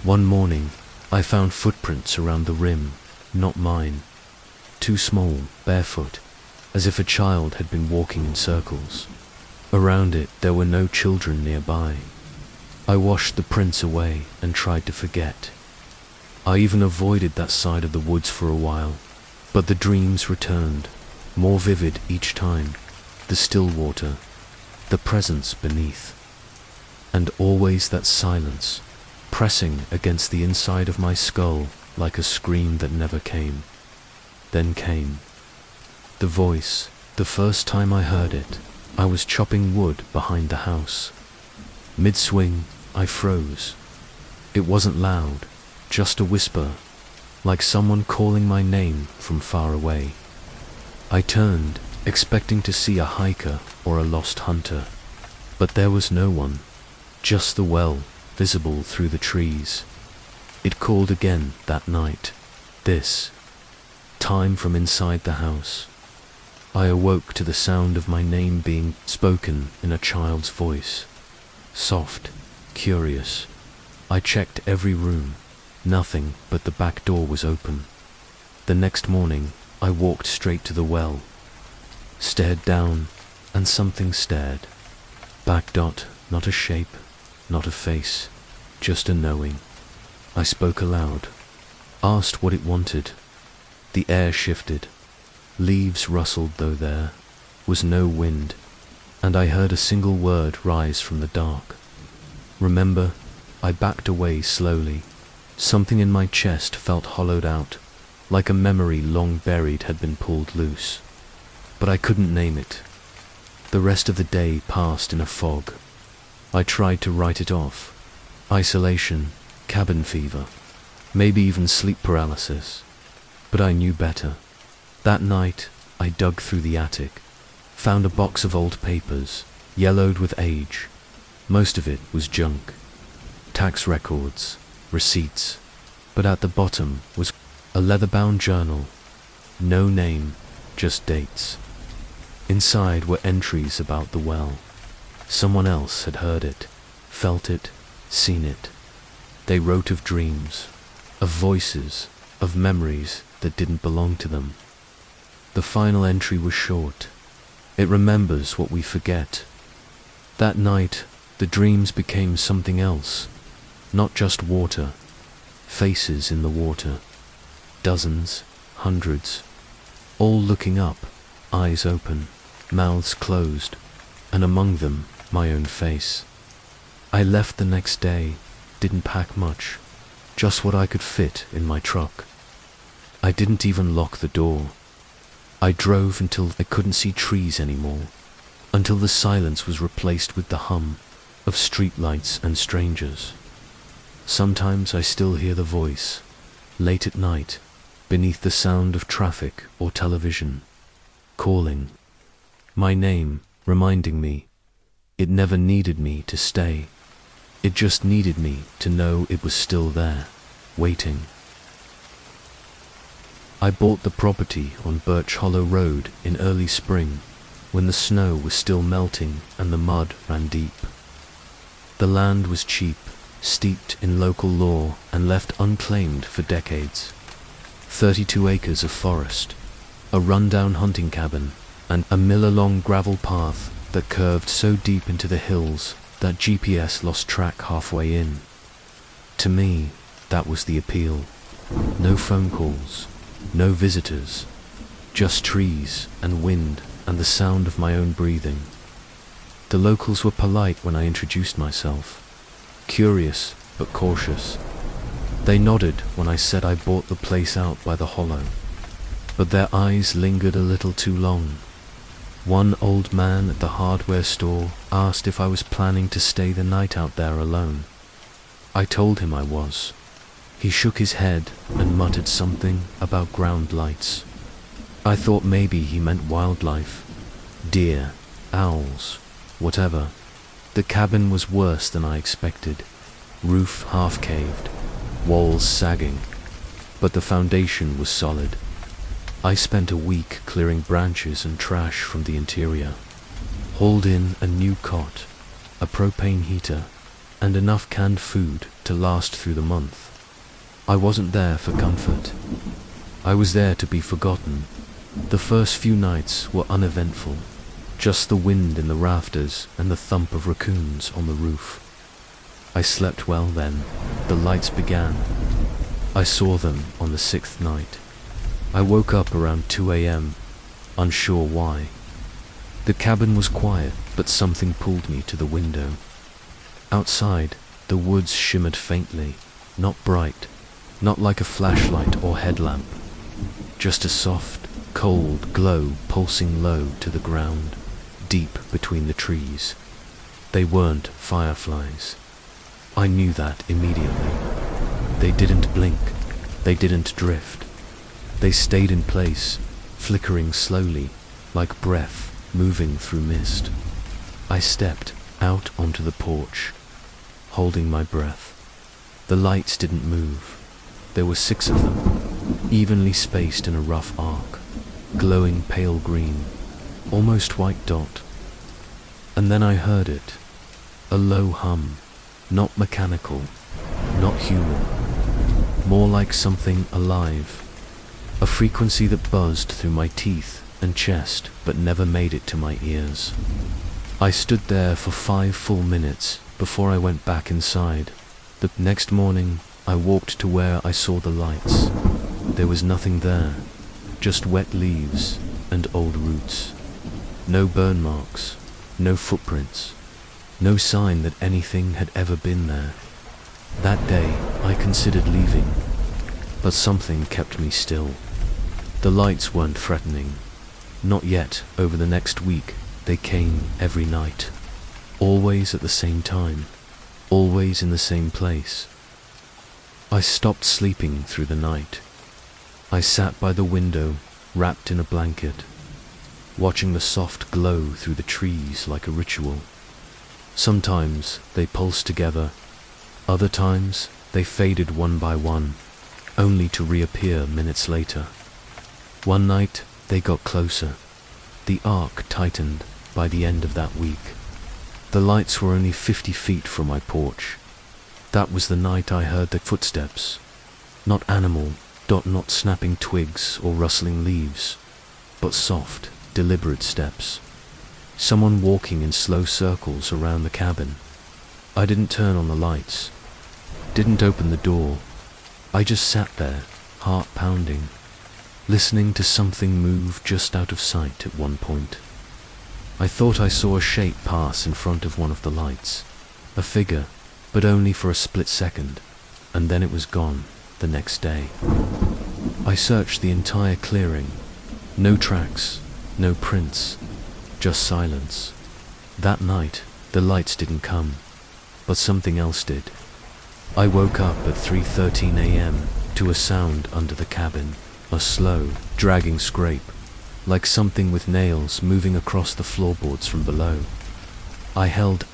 Speaker 1: One morning, I found footprints around the rim, not mine. Too small, barefoot, as if a child had been walking in circles. Around it, there were no children nearby. I washed the prints away and tried to forget. I even avoided that side of the woods for a while, but the dreams returned, more vivid each time. The still water, the presence beneath, and always that silence, pressing against the inside of my skull like a scream that never came. Then came the voice. The first time I heard it, I was chopping wood behind the house. Mid-swing, I froze. It wasn't loud, just a whisper, like someone calling my name from far away. I turned, expecting to see a hiker or a lost hunter, but there was no one, just the well, visible through the trees. It called again that night, this time from inside the house. I awoke to the sound of my name being spoken in a child's voice, soft, curious. I checked every room. Nothing but the back door was open. The next morning, I walked straight to the well, stared down, and something stared. Back dot, not a shape, not a face, just a knowing. I spoke aloud, asked what it wanted. The air shifted. Leaves rustled, though there was no wind, and I heard a single word rise from the dark. Remember, I backed away slowly. Something in my chest felt hollowed out, like a memory long buried had been pulled loose. But I couldn't name it. The rest of the day passed in a fog. I tried to write it off. Isolation, cabin fever, maybe even sleep paralysis. But I knew better. That night, I dug through the attic, found a box of old papers, yellowed with age. Most of it was junk. Tax records, receipts, but at the bottom was a leather-bound journal. No name, just dates. Inside were entries about the well. Someone else had heard it, felt it, seen it. They wrote of dreams, of voices, of memories that didn't belong to them. The final entry was short. It remembers what we forget. That night, the dreams became something else. Not just water. Faces in the water. Dozens, hundreds. All looking up, eyes open, mouths closed, and among them, my own face. I left the next day, didn't pack much, just what I could fit in my truck. I didn't even lock the door. I drove until I couldn't see trees anymore, until the silence was replaced with the hum of streetlights and strangers. Sometimes I still hear the voice, late at night, beneath the sound of traffic or television, calling my name, reminding me it never needed me to stay. It just needed me to know it was still there, waiting. I bought the property on Birch Hollow Road in early spring, when the snow was still melting and the mud ran deep. The land was cheap, steeped in local law and left unclaimed for decades. 32 acres of forest, a rundown hunting cabin, and a mile-long gravel path that curved so deep into the hills that GPS lost track halfway in. To me, that was the appeal. No phone calls, no visitors, just trees and wind and the sound of my own breathing. The locals were polite when I introduced myself, curious but cautious. They nodded when I said I bought the place out by the hollow, but their eyes lingered a little too long. One old man at the hardware store asked if I was planning to stay the night out there alone. I told him I was. He shook his head and muttered something about ground lights. I thought maybe he meant wildlife. Deer, owls, whatever. The cabin was worse than I expected. Roof half-caved, walls sagging, but the foundation was solid. I spent a week clearing branches and trash from the interior, hauled in a new cot, a propane heater, and enough canned food to last through the month. I wasn't there for comfort. I was there to be forgotten. The first few nights were uneventful, just the wind in the rafters and the thump of raccoons on the roof. I slept well then. The lights began. I saw them on the 6th night. I woke up around 2 a.m., unsure why. The cabin was quiet, but something pulled me to the window. Outside, the woods shimmered faintly, not bright, not like a flashlight or headlamp, just a soft, cold glow pulsing low to the ground, deep between the trees. They weren't fireflies. I knew that immediately. They didn't blink. They didn't drift. They stayed in place, flickering slowly, like breath moving through mist. I stepped out onto the porch, holding my breath. The lights didn't move. There were 6 of them, evenly spaced in a rough arc, glowing pale green, almost white dot. And then I heard it, a low hum, not mechanical, not human, more like something alive. A frequency that buzzed through my teeth and chest but never made it to my ears. I stood there for 5 full minutes before I went back inside. The next morning, I walked to where I saw the lights. There was nothing there, just wet leaves and old roots. No burn marks, no footprints, no sign that anything had ever been there. That day, I considered leaving, but something kept me still. The lights weren't threatening. Not yet. Over the next week, they came every night. Always at the same time. Always in the same place. I stopped sleeping through the night. I sat by the window, wrapped in a blanket, watching the soft glow through the trees like a ritual. Sometimes they pulsed together. Other times, they faded one by one, only to reappear minutes later. One night, they got closer. The arc tightened by the end of that week. The lights were only 50 feet from my porch. That was the night I heard the footsteps. Not animal, not snapping twigs or rustling leaves, but soft, deliberate steps. Someone walking in slow circles around the cabin. I didn't turn on the lights, didn't open the door. I just sat there, heart pounding, listening to something move just out of sight at one point. I thought I saw a shape pass in front of one of the lights, a figure, but only for a split second, and then it was gone the next day. I searched the entire clearing. No tracks, no prints, just silence. That night, the lights didn't come, but something else did. I woke up at 3:13 a.m. to a sound under the cabin, a slow, dragging scrape, like something with nails moving across the floorboards from below. I held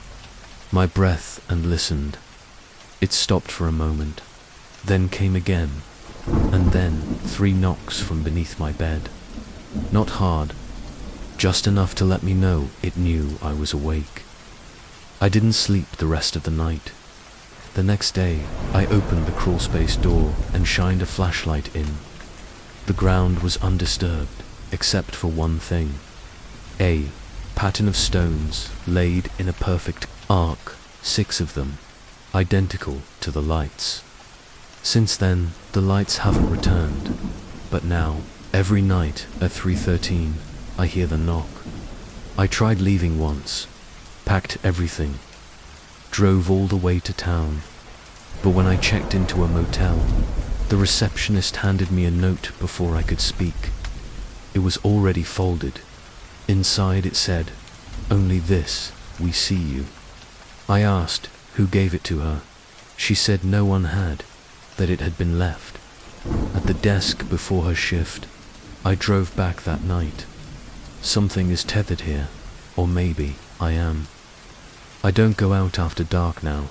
Speaker 1: my breath and listened. It stopped for a moment, then came again, and then 3 knocks from beneath my bed. Not hard, just enough to let me know it knew I was awake. I didn't sleep the rest of the night. The next day, I opened the crawlspace door and shined a flashlight in. The ground was undisturbed, except for one thing. A pattern of stones laid in a perfect arc, 6 of them, identical to the lights. Since then, the lights haven't returned, but now, every night at 3:13, I hear the knock. I tried leaving once, packed everything, drove all the way to town, but when I checked into a motel, the receptionist handed me a note before I could speak. It was already folded, Inside it said, "Only this, we see you." I asked who gave it to her. She said no one had, that it had been left at the desk before her shift. I drove back that night. Something is tethered here, or maybe I am. I don't go out after dark now.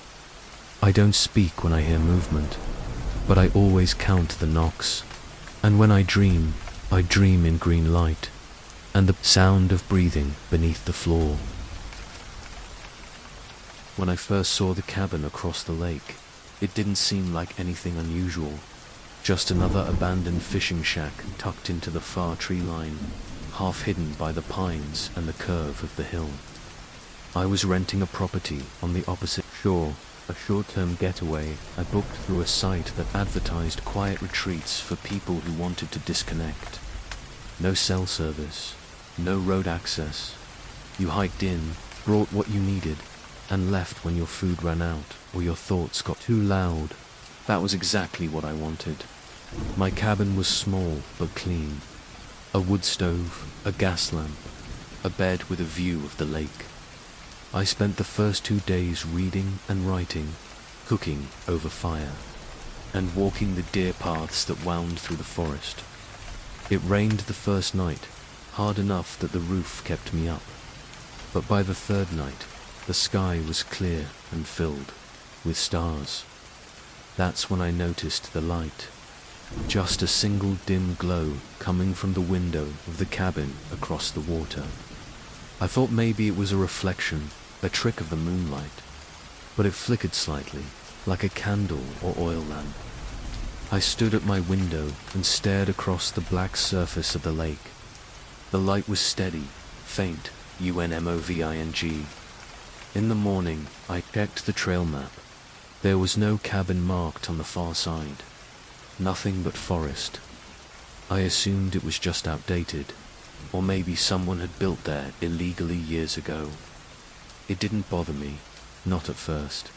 Speaker 1: I don't speak when I hear movement, but I always count the knocks. And when I dream in green light, and the sound of breathing beneath the floor. When I first saw the cabin across the lake, it didn't seem like anything unusual. Just another abandoned fishing shack tucked into the far tree line, half hidden by the pines and the curve of the hill. I was renting a property on the opposite shore, a short-term getaway I booked through a site that advertised quiet retreats for people who wanted to disconnect. No cell service, no road access. You hiked in, brought what you needed, and left when your food ran out or your thoughts got too loud. That was exactly what I wanted. My cabin was small but clean. A wood stove, a gas lamp, a bed with a view of the lake. I spent the first 2 days reading and writing, cooking over fire, and walking the deer paths that wound through the forest. It rained the first night, hard enough that the roof kept me up. But by the third night, the sky was clear and filled with stars. That's when I noticed the light. Just a single dim glow coming from the window of the cabin across the water. I thought maybe it was a reflection, a trick of the moonlight, but it flickered slightly, like a candle or oil lamp. I stood at my window and stared across the black surface of the lake. The light was steady, faint, UNMOVING. In the morning, I checked the trail map. There was no cabin marked on the far side. Nothing but forest. I assumed it was just outdated, or maybe someone had built there illegally years ago. It didn't bother me, not at first.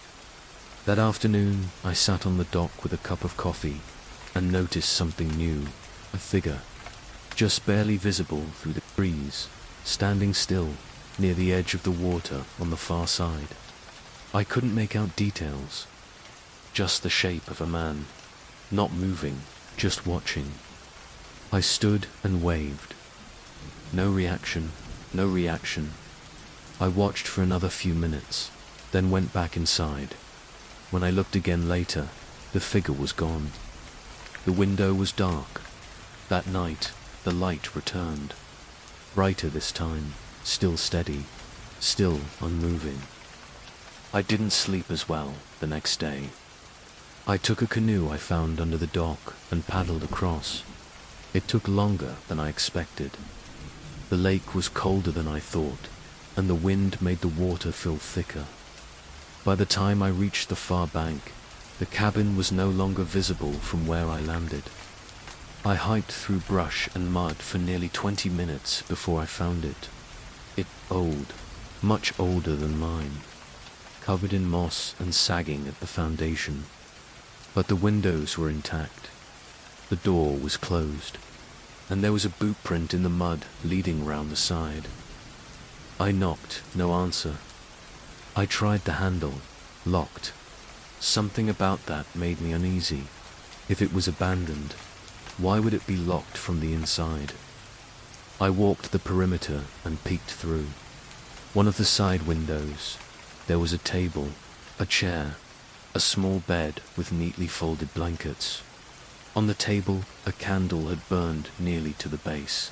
Speaker 1: That afternoon, I sat on the dock with a cup of coffee and noticed something new, a figure, just barely visible through the trees, standing still near the edge of the water on the far side. I couldn't make out details, just the shape of a man, not moving, just watching. I stood and waved. No reaction, no reaction. I watched for another few minutes, then went back inside. When I looked again later, the figure was gone. The window was dark. That night, the light returned. Brighter this time, still steady, still unmoving. I didn't sleep as well the next day. I took a canoe I found under the dock and paddled across. It took longer than I expected. The lake was colder than I thought, and the wind made the water feel thicker. By the time I reached the far bank, the cabin was no longer visible from where I landed. I hiked through brush and mud for nearly 20 minutes before I found it. It old, much older than mine, covered in moss and sagging at the foundation. But the windows were intact. The door was closed, and there was a boot print in the mud leading round the side. I knocked, no answer. I tried the handle, locked. Something about that made me uneasy. If it was abandoned, why would it be locked from the inside? I walked the perimeter and peeked through. One of the side windows, there was a table, a chair, a small bed with neatly folded blankets. On the table, a candle had burned nearly to the base.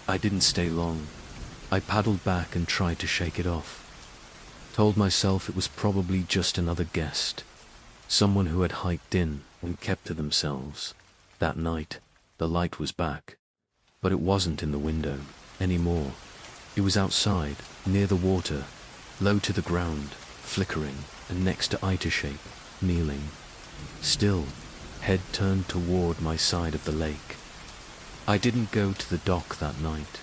Speaker 1: I didn't stay long. I paddled back and tried to shake it off. Told myself it was probably just another guest, someone who had hiked in and kept to themselves. That night, the light was back, but it wasn't in the window anymore. It was outside, near the water, low to the ground, flickering, and next to Ita shape, kneeling. Still, head turned toward my side of the lake. I didn't go to the dock that night.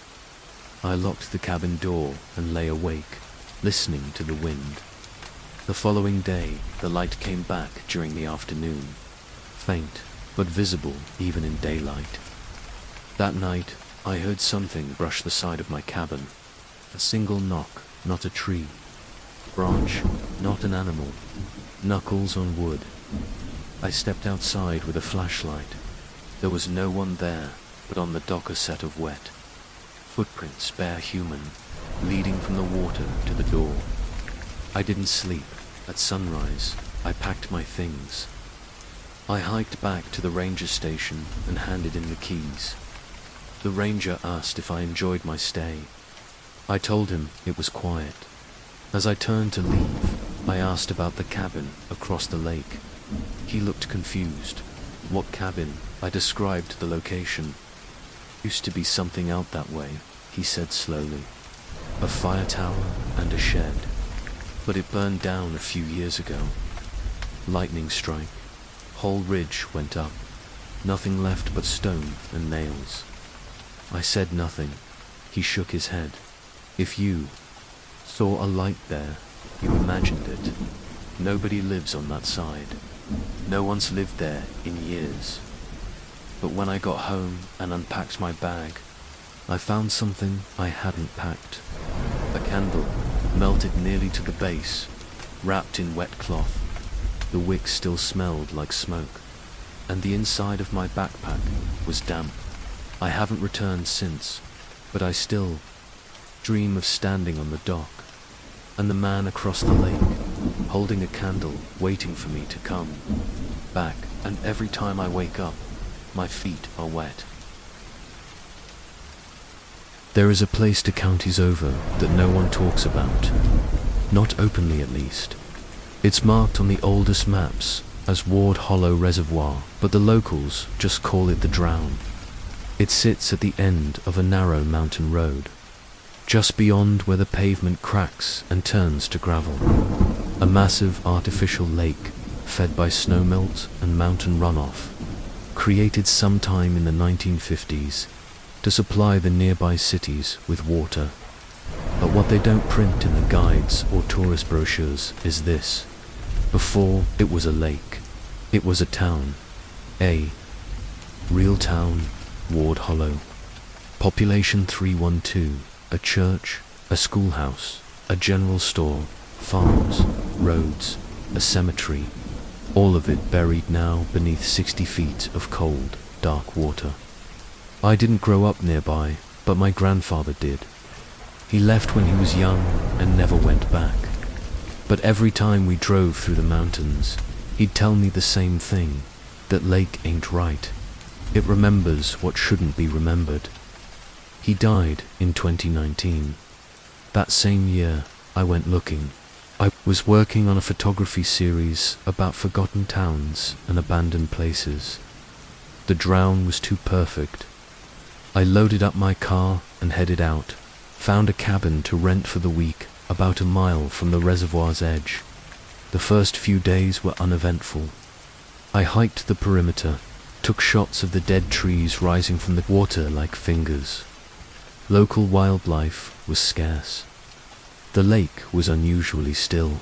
Speaker 1: I locked the cabin door and lay awake, listening to the wind. The following day, the light came back during the afternoon, faint, but visible even in daylight. That night, I heard something brush the side of my cabin. A single knock, not a tree. Branch, not an animal. Knuckles on wood. I stepped outside with a flashlight. There was no one there, but on the dock a set of wet footprints, bare human, leading from the water to the door. I didn't sleep. At sunrise, I packed my things. I hiked back to the ranger station and handed in the keys. The ranger asked if I enjoyed my stay. I told him it was quiet. As I turned to leave, I asked about the cabin across the lake. He looked confused. What cabin? I described the location. Used to be something out that way, he said slowly. A fire tower and a shed. But it burned down a few years ago. Lightning strike. Whole ridge went up. Nothing left but stone and nails. I said nothing. He shook his head. If you saw a light there, you imagined it. Nobody lives on that side. No one's lived there in years. But when I got home and unpacked my bag, I found something I hadn't packed. A candle, melted nearly to the base, wrapped in wet cloth. The wick still smelled like smoke, and the inside of my backpack was damp. I haven't returned since, but I still dream of standing on the dock, and the man across the lake, holding a candle, waiting for me to come back, and every time I wake up, my feet are wet. There is a place 2 counties over that no one talks about, not openly at least. It's marked on the oldest maps as Ward Hollow Reservoir, but the locals just call it the Drown. It sits at the end of a narrow mountain road, just beyond where the pavement cracks and turns to gravel. A massive artificial lake, fed by snowmelt and mountain runoff, created sometime in the 1950s to supply the nearby cities with water. But what they don't print in the guides or tourist brochures is this. Before it was a lake, it was a town. A real town, Ward Hollow. Population 312, a church, a schoolhouse, a general store, farms, roads, a cemetery, all of it buried now beneath 60 feet of cold, dark water. I didn't grow up nearby, but my grandfather did. He left when he was young and never went back. But every time we drove through the mountains, he'd tell me the same thing, that lake ain't right. It remembers what shouldn't be remembered. He died in 2019. That same year, I went looking. I was working on a photography series about forgotten towns and abandoned places. The Drown was too perfect. I loaded up my car and headed out, found a cabin to rent for the week about a mile from the reservoir's edge. The first few days were uneventful. I hiked the perimeter, took shots of the dead trees rising from the water like fingers. Local wildlife was scarce. The lake was unusually still.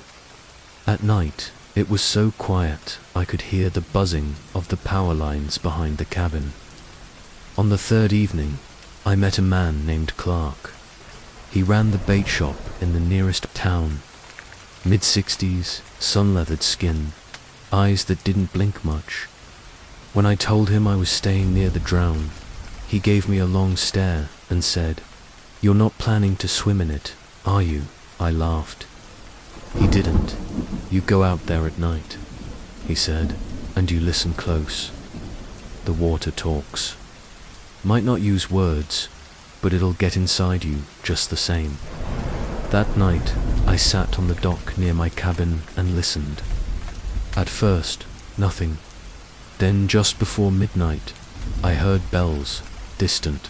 Speaker 1: At night, it was so quiet I could hear the buzzing of the power lines behind the cabin. On the 3rd evening, I met a man named Clark. He ran the bait shop in the nearest town. Mid-60s, sun-leathered skin, eyes that didn't blink much. When I told him I was staying near the Drown, he gave me a long stare and said, "You're not planning to swim in it, are you?" I laughed. He didn't. "You go out there at night," he said, "and you listen close. The water talks. Might not use words, but it'll get inside you just the same." That night, I sat on the dock near my cabin and listened. At first, nothing. Then just before midnight, I heard bells, distant,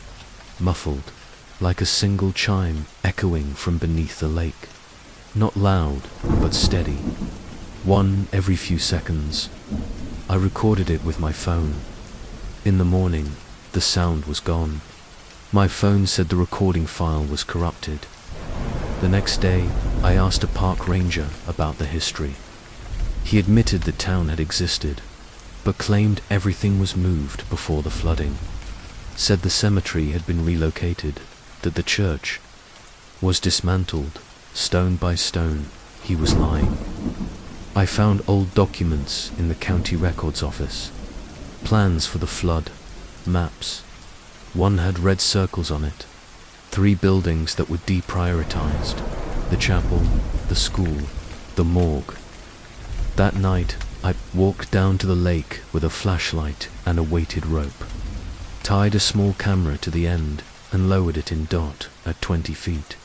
Speaker 1: muffled, like a single chime echoing from beneath the lake. Not loud, but steady. One every few seconds. I recorded it with my phone. In the morning, the sound was gone. My phone said the recording file was corrupted. The next day, I asked a park ranger about the history. He admitted the town had existed, but claimed everything was moved before the flooding. said the cemetery had been relocated, that the church was dismantled, stone by stone. He was lying. I found old documents in the county records office. Plans for the flood, maps. One had red circles on it. 3 buildings that were deprioritized. The chapel, the school, the morgue. That night, I walked down to the lake with a flashlight and a weighted rope. Tied a small camera to the end and lowered it in dot at 20 feet.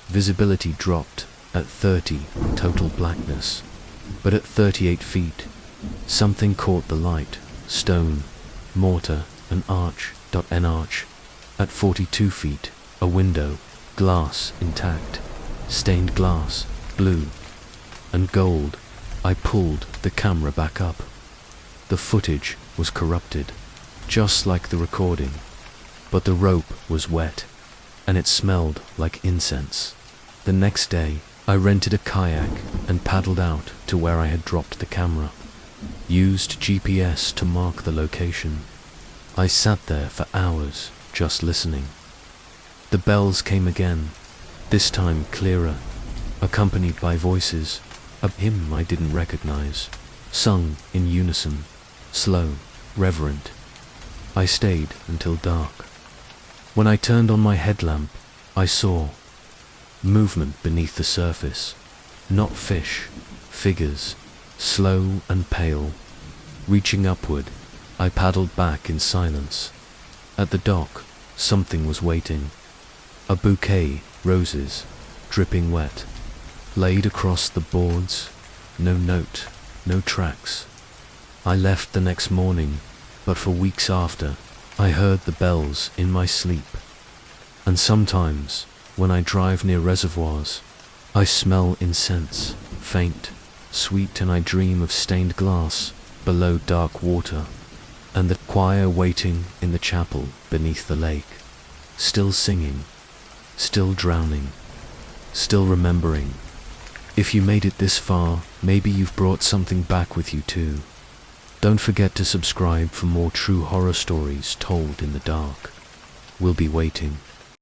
Speaker 1: Visibility dropped at 30, total blackness. But at 38 feet, something caught the light. Stone, mortar, an arch. An arch. At 42 feet, a window, glass intact, stained glass, blue and gold. I pulled the camera back up. The footage was corrupted, just like the recording, but the rope was wet, and it smelled like incense. The next day, I rented a kayak and paddled out to where I had dropped the camera. Used GPS to mark the location. I sat there for hours, just listening. The bells came again, this time clearer, accompanied by voices, a hymn I didn't recognize, sung in unison, slow, reverent. I stayed until dark. When I turned on my headlamp, I saw movement beneath the surface, not fish, figures, slow and pale. Reaching upward, I paddled back in silence. At the dock, something was waiting. A bouquet, roses, dripping wet, laid across the boards. No note, no tracks. I left the next morning, but for weeks after, I heard the bells in my sleep. And sometimes, when I drive near reservoirs, I smell incense, faint, sweet, and I dream of stained glass below dark water, and the choir waiting in the chapel beneath the lake, still singing, still drowning, still remembering. If you made it this far, maybe you've brought something back with you too. Don't forget to subscribe for more true horror stories told in the dark. We'll be waiting.